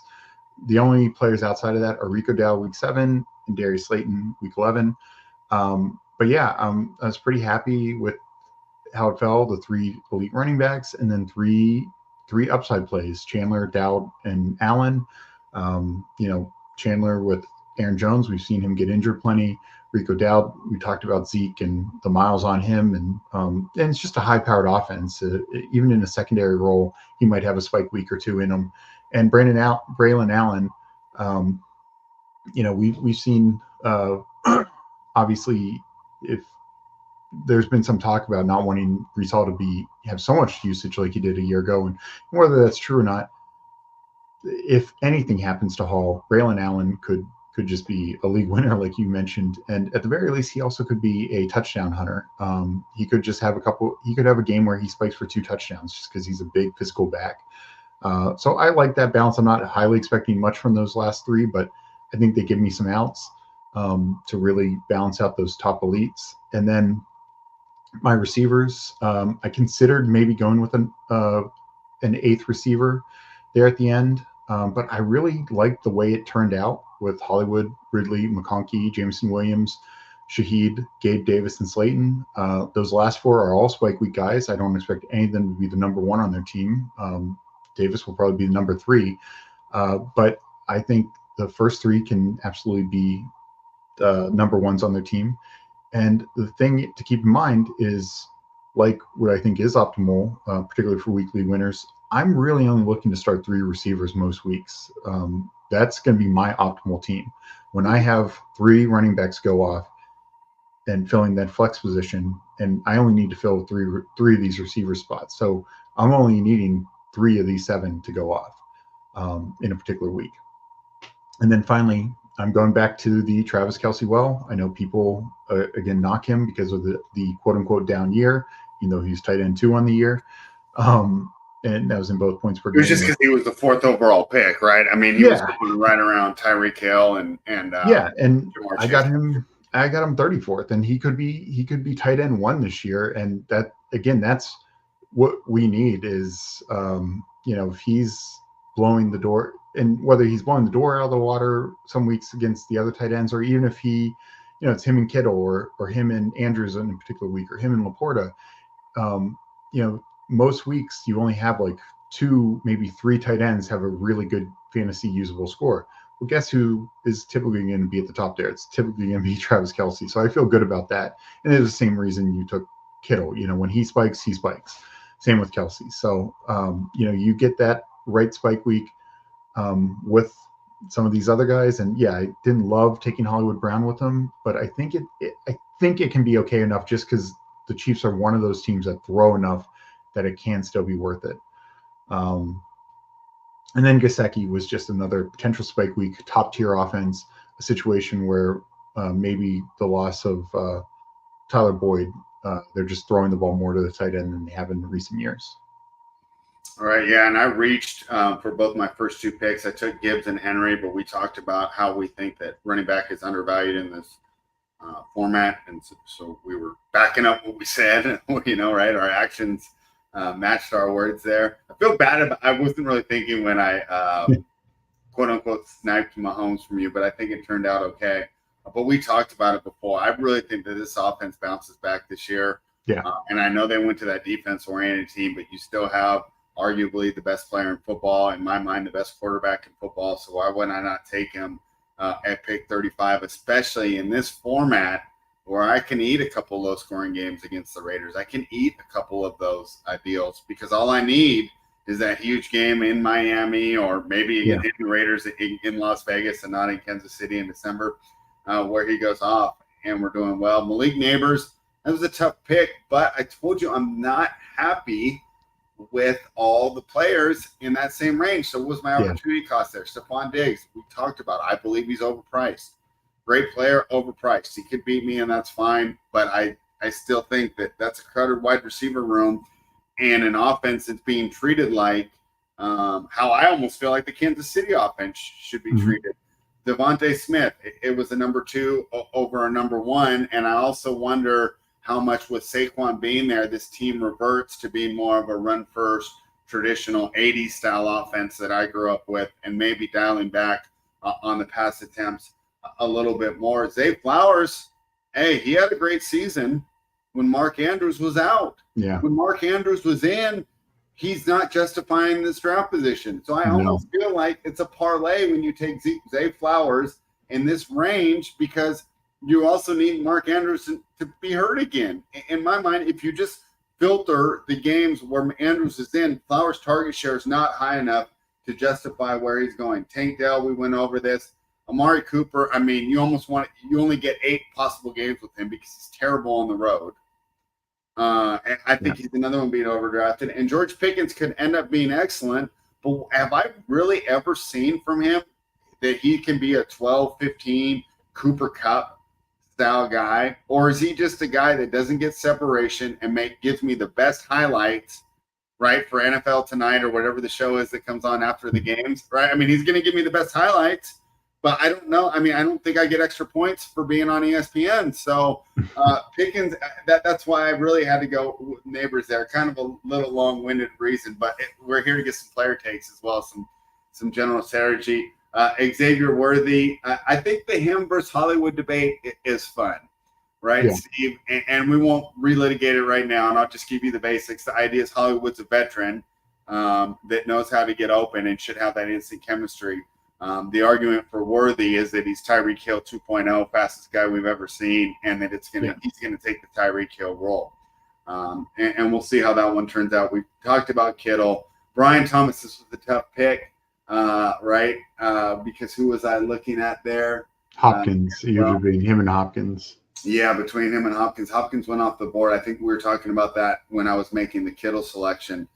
B: the only players outside of that are Rico Dowd week 7 and Darius Slayton week 11. But yeah, I was pretty happy with how it fell. The 3 elite running backs, and then three upside plays: Chandler, Dowd, and Allen. Chandler with Aaron Jones. We've seen him get injured plenty. Rico Dowd, we talked about Zeke and the miles on him, and it's just a high-powered offense. Even in a secondary role, he might have a spike week or 2 in him. And Braylon Allen, we've seen obviously, if there's been some talk about not wanting Brees Hall to have so much usage like he did a year ago, and whether that's true or not, if anything happens to Hall, Braylon Allen could just be a league winner, like you mentioned, and at the very least, he also could be a touchdown hunter. He could just have He could have a game where he spikes for 2 touchdowns just because he's a big physical back. So I like that balance. I'm not highly expecting much from those last 3, but I think they give me some outs to really balance out those top elites. And then my receivers, I considered maybe going with an 8th receiver there at the end, but I really liked the way it turned out with Hollywood, Ridley, McConkey, Jameson Williams, Shaheed, Gabe Davis, and Slayton. Those last 4 are all spike week guys. I don't expect any of them to be the number 1 on their team. Davis will probably be the number 3, but I think the first 3 can absolutely be number 1s on their team. And the thing to keep in mind is, like what I think is optimal, particularly for weekly winners, I'm really only looking to start 3 receivers most weeks. That's going to be my optimal team. When I have 3 running backs go off and filling that flex position, and I only need to fill three of these receiver spots. So I'm only needing 3 of these 7 to go off in a particular week. And then finally, I'm going back to the Travis Kelce well. I know people, again, knock him because of the quote-unquote down year, even though he's tight end 2 on the year. And that was in both points per
A: It was
B: game.
A: just because he was the 4th overall pick, right? I mean, he was going right around Tyreek Hill and
B: I got him 34th, and he could be tight end 1 this year. And that, again, that's what we need is, if he's blowing the door, and whether he's blowing the door out of the water some weeks against the other tight ends, or even if he, it's him and Kittle or him and Andrews in a particular week, or him and Laporta, most weeks you only have like 2, maybe 3 tight ends have a really good fantasy usable score. well, guess who is typically going to be at the top there? It's typically going to be Travis Kelce. So I feel good about that. And it's the same reason you took Kittle. When he spikes, he spikes. Same with Kelce. So, you get that right spike week with some of these other guys. And yeah, I didn't love taking Hollywood Brown with him, but I think it can be okay enough just because the Chiefs are one of those teams that throw enough that it can still be worth it. And then Gesicki was just another potential spike week, top tier offense, a situation where maybe the loss of Tyler Boyd, they're just throwing the ball more to the tight end than they have in recent years.
A: All right, yeah, and I reached for both my first two picks. I took Gibbs and Henry, but we talked about how we think that running back is undervalued in this format, and so we were backing up what we said, right? Our actions matched our words there. I feel bad about. I wasn't really thinking when I quote unquote sniped Mahomes from you, but I think it turned out okay. But we talked about it before. I really think that this offense bounces back this year.
B: Yeah,
A: and I know they went to that defense-oriented team, but you still have arguably the best player in football, in my mind, the best quarterback in football. So why would I not take him at pick 35, especially in this format where I can eat a couple of low-scoring games against the Raiders? I can eat a couple of those deals because all I need is that huge game in Miami or maybe against the Raiders in Las Vegas and not in Kansas City in December where he goes off and we're doing well. Malik Neighbors, that was a tough pick, but I told you I'm not happy with all the players in that same range. So what was my opportunity cost there? Stephon Diggs, we talked about. I believe he's overpriced. Great player, overpriced. He could beat me, and that's fine. But I still think that that's a crowded wide receiver room and an offense that's being treated like how I almost feel like the Kansas City offense should be treated. Devontae Smith, it was a number 2 over a number 1. And I also wonder how much with Saquon being there, this team reverts to being more of a run-first, traditional 80s style offense that I grew up with and maybe dialing back on the pass attempts a little bit more. Zay Flowers, hey, he had a great season when Mark Andrews was out.
B: Yeah.
A: When Mark Andrews was in, he's not justifying this draft position. So I almost feel like it's a parlay when you take Zay Flowers in this range because you also need Mark Andrews to be hurt again. In my mind, if you just filter the games where Andrews is in, Flowers' target share is not high enough to justify where he's going. Tank Dell, we went over this. Amari Cooper, I mean, you only get 8 possible games with him because he's terrible on the road. And I think he's another one being overdrafted. And George Pickens could end up being excellent, but have I really ever seen from him that he can be a 12, 15 Cooper Kupp style guy, or is he just a guy that doesn't get separation and gives me the best highlights, right, for NFL Tonight or whatever the show is that comes on after the games, right? I mean, he's going to give me the best highlights, but I don't know. I mean, I don't think I get extra points for being on ESPN. So Pickens, that's why I really had to go with Neighbors there. Kind of a little long-winded reason, but we're here to get some player takes as well as some general strategy. Xavier Worthy, I think the him versus Hollywood debate is fun, right, Steve? And we won't relitigate it right now, and I'll just give you the basics. The idea is Hollywood's a veteran that knows how to get open and should have that instant chemistry. The argument for Worthy is that he's Tyreek Hill 2.0, fastest guy we've ever seen, and that he's going to take the Tyreek Hill role. And we'll see how that one turns out. We talked about Kittle. Brian Thomas, this was a tough pick. Right? Because who was I looking at there?
B: Hopkins, usually him and Hopkins.
A: Yeah, between him and Hopkins. Hopkins went off the board. I think we were talking about that when I was making the Kittle selection.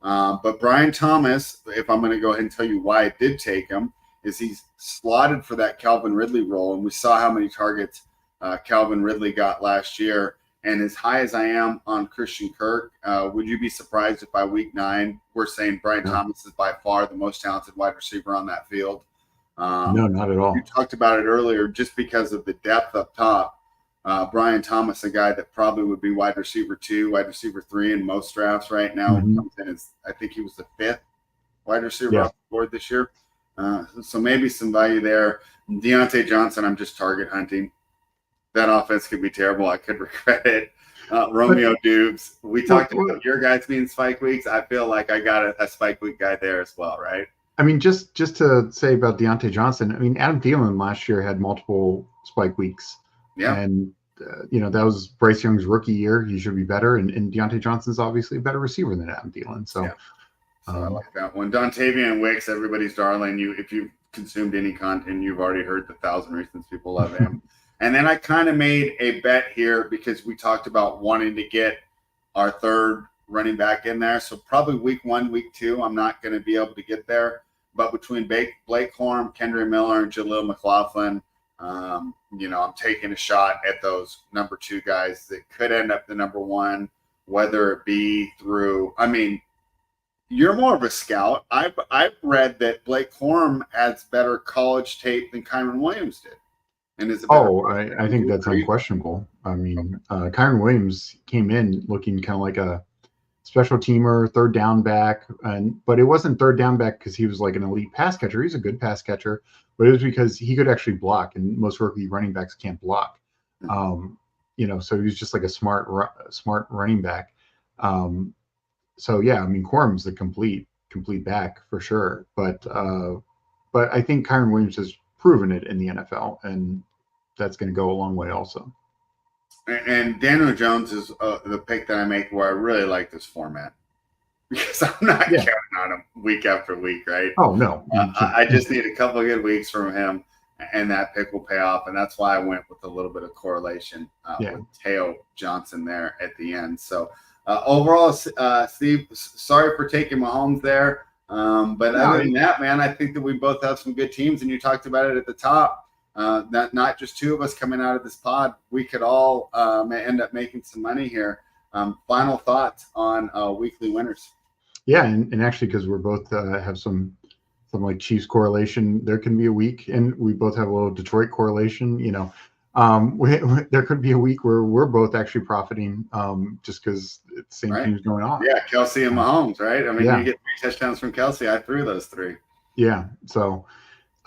A: But Brian Thomas, if I'm going to go ahead and tell you why I did take him, is he's slotted for that Calvin Ridley role. And we saw how many targets Calvin Ridley got last year. And as high as I am on Christian Kirk, would you be surprised if by week 9 we're saying Brian Thomas is by far the most talented wide receiver on that field?
B: No, not at all.
A: You talked about it earlier just because of the depth up top. Brian Thomas, a guy that probably would be wide receiver 2, wide receiver 3 in most drafts right now. Comes in as, I think he was the 5th wide receiver off the board this year. So maybe some value there. Deontay Johnson, I'm just target hunting. That offense could be terrible. I could regret it. Romeo Dubes. We talked about your guys being spike weeks. I feel like I got a spike week guy there as well, right?
B: I mean, just to say about Deontay Johnson, I mean, Adam Thielen last year had multiple spike weeks,
A: Yeah.
B: and that was Bryce Young's rookie year. He should be better, and Deontay Johnson's obviously a better receiver than Adam Thielen.
A: Yeah.
B: So,
A: So I like that one. Dontavian Wicks, everybody's darling. If you've consumed any content, you've already heard the 1,000 reasons people love him. And then I kind of made a bet here because we talked about wanting to get our third running back in there. So probably week 1, week 2, I'm not going to be able to get there. But between Blake Corum, Kendra Miller, and Jaleel McLaughlin, I'm taking a shot at those number 2 guys that could end up the number 1, whether it be through, you're more of a scout. I've read that Blake Corum has better college tape than Kyron Williams did. And is
B: I think that's unquestionable. I mean, Kyron Williams came in looking kind of like a special teamer, third down back, but it wasn't third down back because he was like an elite pass catcher. He's a good pass catcher, but it was because he could actually block, and most rookie running backs can't block. So he was just like a smart running back. So yeah, I mean, Corum's the complete back for sure, but I think Kyron Williams has proven it in the NFL, and that's going to go a long way also.
A: And Daniel Jones is the pick that I make where I really like this format because I'm not counting on him week after week, right?
B: Oh, no.
A: I just need a couple of good weeks from him, and that pick will pay off. And that's why I went with a little bit of correlation with Teo Johnson there at the end. So overall, Steve, sorry for taking Mahomes there. But other than that, man, I think that we both have some good teams, and you talked about it at the top. Not just 2 of us coming out of this pod. We could all end up making some money here. Final thoughts on weekly winners?
B: Yeah, and actually, because we're both have some like Chiefs correlation, there can be a week, and we both have a little Detroit correlation. There could be a week where we're both actually profiting just because it's the same team's going on.
A: Yeah, Kelsey and Mahomes, right? I mean, you get 3 touchdowns from Kelsey. I threw those 3.
B: Yeah, so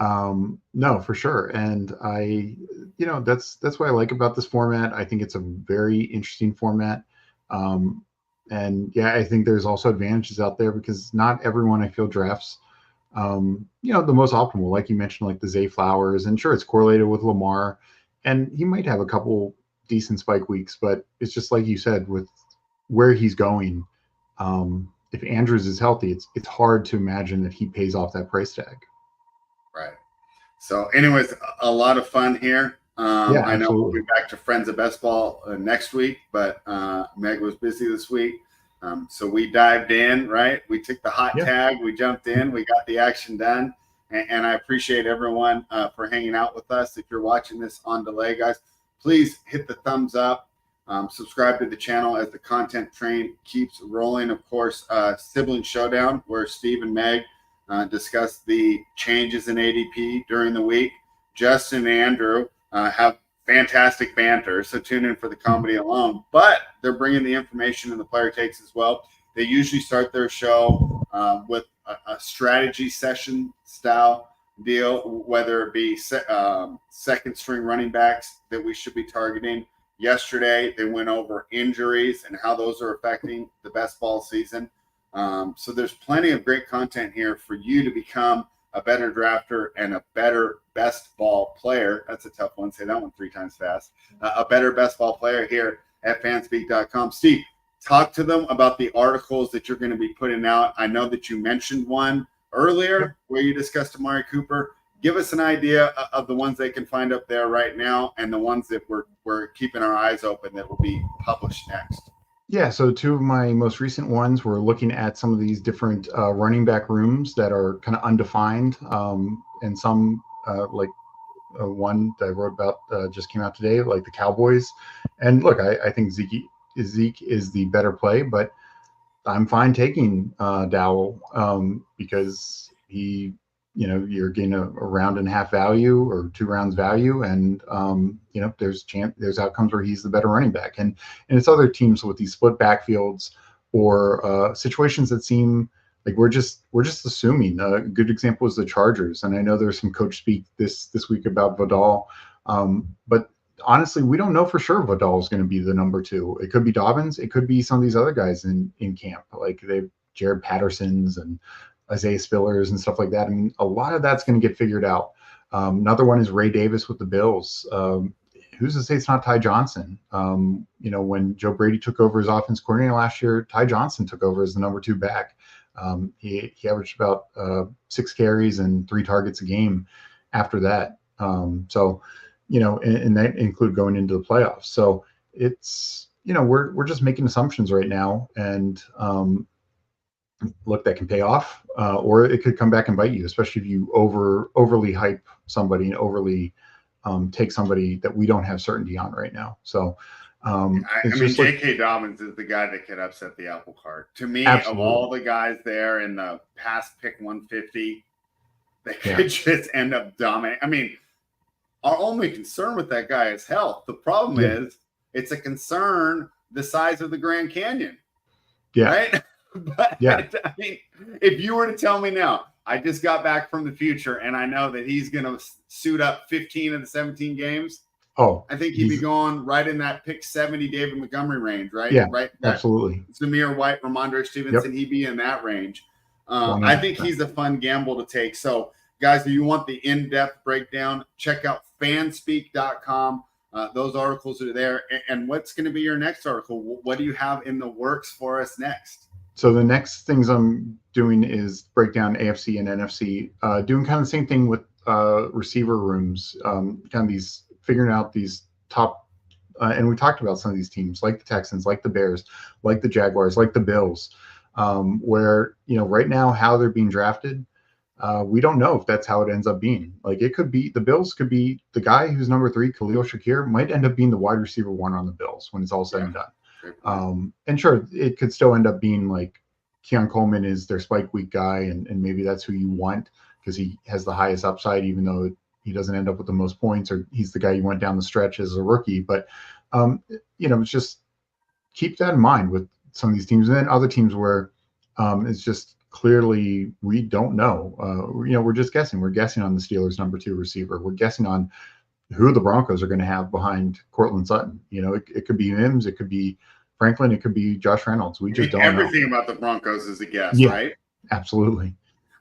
B: no, for sure. And that's what I like about this format. I think it's a very interesting format. And yeah, I think there's also advantages out there because not everyone I feel drafts the most optimal, like you mentioned, like the Zay Flowers, and sure, it's correlated with Lamar, and he might have a couple decent spike weeks, but it's just like you said, with where he's going, if Andrews is healthy, it's hard to imagine that he pays off that price tag.
A: Right. So anyways, a lot of fun here. I know we'll be back to Friends of Best Ball next week, but Meg was busy this week. So we dived in, right? We took the hot tag. We jumped in. We got the action done. And I appreciate everyone for hanging out with us. If you're watching this on delay, guys, please hit the thumbs up. Subscribe to the channel as the content train keeps rolling. Of course, Sibling Showdown, where Steve and Meg discuss the changes in ADP during the week. Justin and Andrew have fantastic banter, so tune in for the comedy alone. But they're bringing the information and the player takes as well. They usually start their show with a strategy session style deal, whether it be second string running backs that we should be targeting. Yesterday, they went over injuries and how those are affecting the best ball season. So there's plenty of great content here for you to become a better drafter and a better best ball player. That's a tough one. Say that one 3 times fast. A better best ball player here at fanspeak.com. Steve, talk to them about the articles that you're going to be putting out. I know that you mentioned one earlier where you discussed Amari Cooper. Give us an idea of the ones they can find up there right now and the ones that we're keeping our eyes open that will be published next.
B: Yeah, so 2 of my most recent ones, we're looking at some of these different running back rooms that are kind of undefined, and some like one that I wrote about just came out today, like the Cowboys. And look, I think Zeke is the better play, but I'm fine taking Dowell because he, you're getting a round and a half value or 2 rounds value, and there's outcomes where he's the better running back, and it's other teams with these split backfields or situations that seem like we're just assuming. A good example is the Chargers, and I know there's some coach speak this week about Vidal, but honestly, we don't know for sure Vidal is going to be the number 2. It could be Dobbins, it could be some of these other guys in camp, like they've Jared Patterson's and Isaiah Spillers and stuff like that. I mean, a lot of that's going to get figured out. Another one is Ray Davis with the Bills. Who's to say it's not Ty Johnson? When Joe Brady took over as offense coordinator last year, Ty Johnson took over as the number 2 back. He averaged about 6 carries and 3 targets a game after that. And that included going into the playoffs. So it's, we're just making assumptions right now, and look, that can pay off, or it could come back and bite you, especially if you overly hype somebody and overly take somebody that we don't have certainty on right now. So
A: J.K. Dobbins is the guy that could upset the apple cart. To me,
B: absolutely.
A: Of all the guys there in the past pick 150, they could just end up dominating. I mean, our only concern with that guy is health. The problem is it's a concern the size of the Grand Canyon.
B: Yeah.
A: Right? But I mean, if you were to tell me now, I just got back from the future and I know that he's going to suit up 15 of the 17 games.
B: Oh,
A: I think he'd be going right in that pick 70 David Montgomery range, right?
B: Yeah,
A: right.
B: Absolutely.
A: Zamir White, Ramondre Stevenson, he'd be in that range. I think he's a fun gamble to take. So, guys, if you want the in-depth breakdown, check out fanspeak.com. Those articles are there. And what's going to be your next article? What do you have in the works for us next?
B: So the next things I'm doing is break down AFC and NFC, doing kind of the same thing with receiver rooms, kind of figuring out these top, and we talked about some of these teams like the Texans, like the Bears, like the Jaguars, like the Bills, where, right now how they're being drafted, we don't know if that's how it ends up being. Like, it could be the Bills could be the guy who's number 3, Khalil Shakir, might end up being the wide receiver 1 on the Bills when it's all said and done. And sure, it could still end up being like Keon Coleman is their spike week guy, and maybe that's who you want because he has the highest upside, even though he doesn't end up with the most points, or he's the guy you went down the stretch as a rookie. But it's just keep that in mind with some of these teams, and then other teams where it's just clearly we don't know. We're just guessing. We're guessing on the Steelers' number 2 receiver. We're guessing on who the Broncos are going to have behind Cortland Sutton. It could be Mims, it could be Franklin, it could be Josh Reynolds. We just don't know.
A: Everything about the Broncos is a guess, right?
B: Absolutely.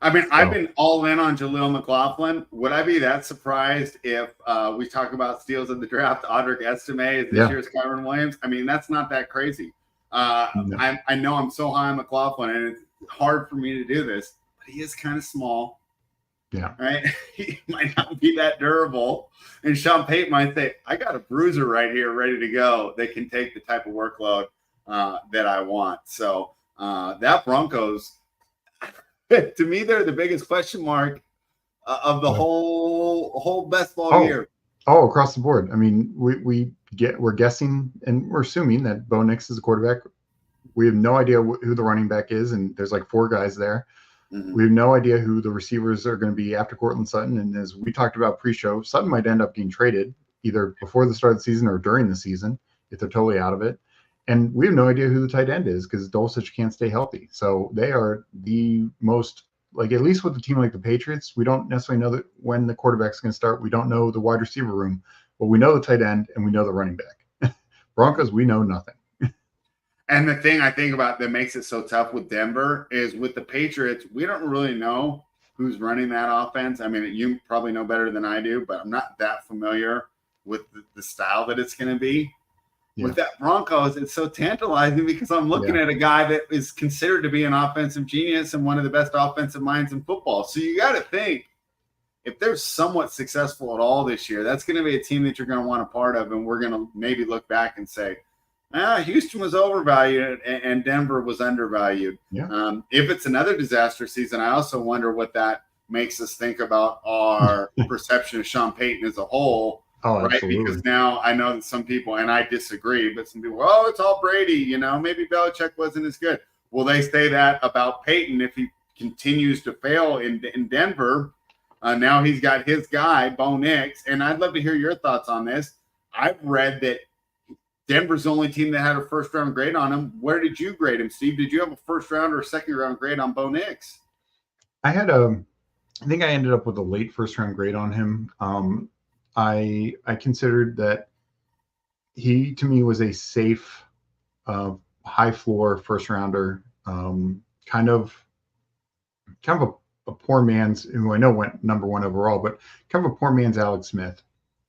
A: I mean, I've been all in on Jaleel McLaughlin. Would I be that surprised if we talk about steals in the draft? Audric Estime is this year's Kyron Williams. I mean, that's not that crazy. I know I'm so high on McLaughlin, and it's hard for me to do this, but he is kind of small.
B: Yeah.
A: Right. He might not be that durable. And Sean Payton might say, I got a bruiser right here ready to go that can take the type of workload that I want. So that Broncos, to me, they're the biggest question mark of the whole best ball year.
B: Oh, across the board. I mean, we're guessing and we're assuming that Bo Nix is the quarterback. We have no idea who the running back is, and there's like 4 guys there. Mm-hmm. We have no idea who the receivers are going to be after Cortland Sutton. And as we talked about pre-show, Sutton might end up being traded either before the start of the season or during the season if they're totally out of it. And we have no idea who the tight end is because Dulcich can't stay healthy. So they are the most, like, at least with a team like the Patriots, we don't necessarily know that when the quarterback's going to start. We don't know the wide receiver room, but we know the tight end and we know the running back. Broncos, we know nothing.
A: And the thing I think about that makes it so tough with Denver is with the Patriots, we don't really know who's running that offense. I mean, you probably know better than I do, but I'm not that familiar with the style that it's going to be. Yeah. With that Broncos, it's so tantalizing because I'm looking at a guy that is considered to be an offensive genius and one of the best offensive minds in football. So you got to think, if they're somewhat successful at all this year, that's going to be a team that you're going to want a part of, and we're going to maybe look back and say, Houston was overvalued and Denver was undervalued.
B: Yeah.
A: If it's another disaster season, I also wonder what that makes us think about our perception of Sean Payton as a whole.
B: Oh,
A: right?
B: Absolutely.
A: Because now I know that some people, and I disagree, but some people, it's all Brady. Maybe Belichick wasn't as good. Will they say that about Payton if he continues to fail in Denver? Now he's got his guy, Bo Nix, and I'd love to hear your thoughts on this. I've read that Denver's the only team that had a first-round grade on him. Where did you grade him, Steve? Did you have a first-round or a second-round grade on Bo Nix?
B: I think I ended up with a late first-round grade on him. I considered that he, to me, was a safe, high-floor first-rounder. Kind of kind of a poor man's, who I know went number one overall, but kind of a poor man's Alex Smith.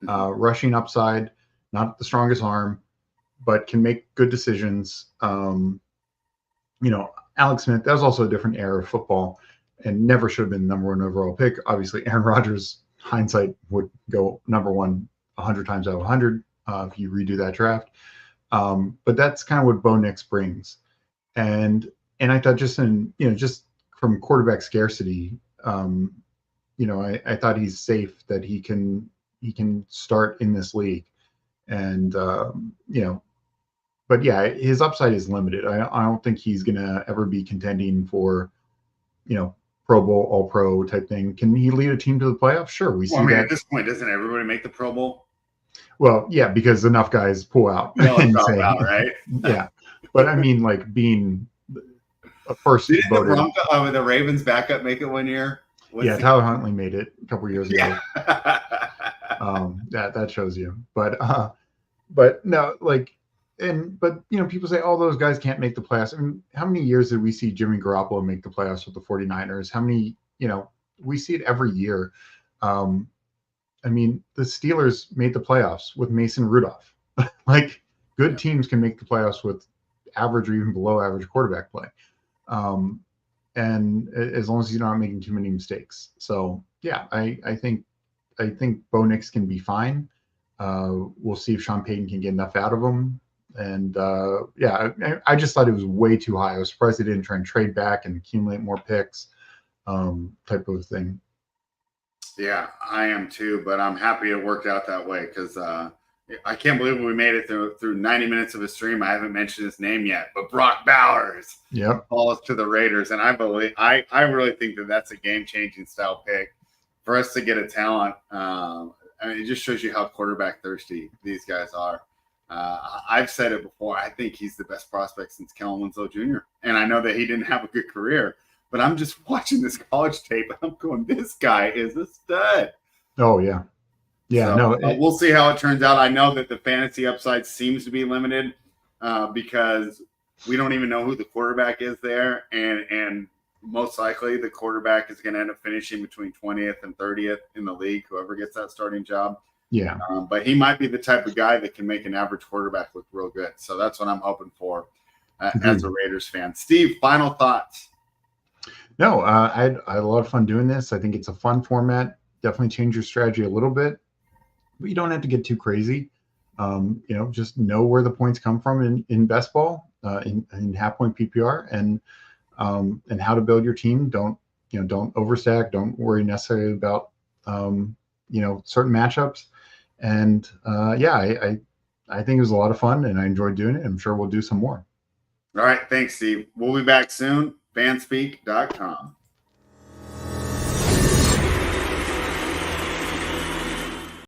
B: Rushing upside, not the strongest arm, but can make good decisions. Alex Smith, that was also a different era of football and never should have been the number one overall pick. Obviously, Aaron Rodgers, hindsight, would go number one 100 times out of 100 if you redo that draft. But that's kind of what Bo Nix brings. And I thought just from quarterback scarcity, I thought he's safe, that he can start in this league. And, but yeah, his upside is limited. I don't think he's going to ever be contending for, Pro Bowl, All Pro type thing. Can he lead a team to the playoffs? Sure. We see that
A: at this point, doesn't everybody make the Pro Bowl?
B: Well, yeah, because enough guys pull out
A: and say, out, right?
B: Yeah. But I mean, like, being a first
A: Didn't
B: voted.
A: The Ravens backup make it one year?
B: Tyler Huntley made it a couple years ago. That shows you. But no, like, but people say, oh, those guys can't make the playoffs. I mean, how many years did we see Jimmy Garoppolo make the playoffs with the 49ers? How many, we see it every year. I mean, the Steelers made the playoffs with Mason Rudolph. Like, good teams can make the playoffs with average or even below average quarterback play. And as long as you're not making too many mistakes. So yeah, I think Bo Nix can be fine. We'll see if Sean Payton can get enough out of him. And I just thought it was way too high. I was surprised they didn't try and trade back and accumulate more picks, type of thing.
A: Yeah, I am too, but I'm happy it worked out that way, because I can't believe we made it through 90 minutes of a stream. I haven't mentioned his name yet, but Brock Bowers falls to the Raiders, and I really think that that's a game-changing style pick for us to get a talent. I mean, it just shows you how quarterback thirsty these guys are. I've said it before. I think he's the best prospect since Kellen Winslow Jr., and I know that he didn't have a good career. But I'm just watching this college tape, and I'm going, this guy is a stud.
B: Oh, yeah. Yeah,
A: so, we'll see how it turns out. I know that the fantasy upside seems to be limited because we don't even know who the quarterback is there. And most likely the quarterback is going to end up finishing between 20th and 30th in the league, whoever gets that starting job.
B: Yeah.
A: But he might be the type of guy that can make an average quarterback look real good. So that's what I'm hoping for as a Raiders fan. Steve, final thoughts?
B: No, I had a lot of fun doing this. I think it's a fun format. Definitely change your strategy a little bit, but you don't have to get too crazy. Just know where the points come from in best ball, in half point PPR, and how to build your team. Don't overstack. Don't worry necessarily about certain matchups. And I think it was a lot of fun, and I enjoyed doing it. I'm sure we'll do some more.
A: All right, thanks, Steve. We'll be back soon. Fanspeak.com.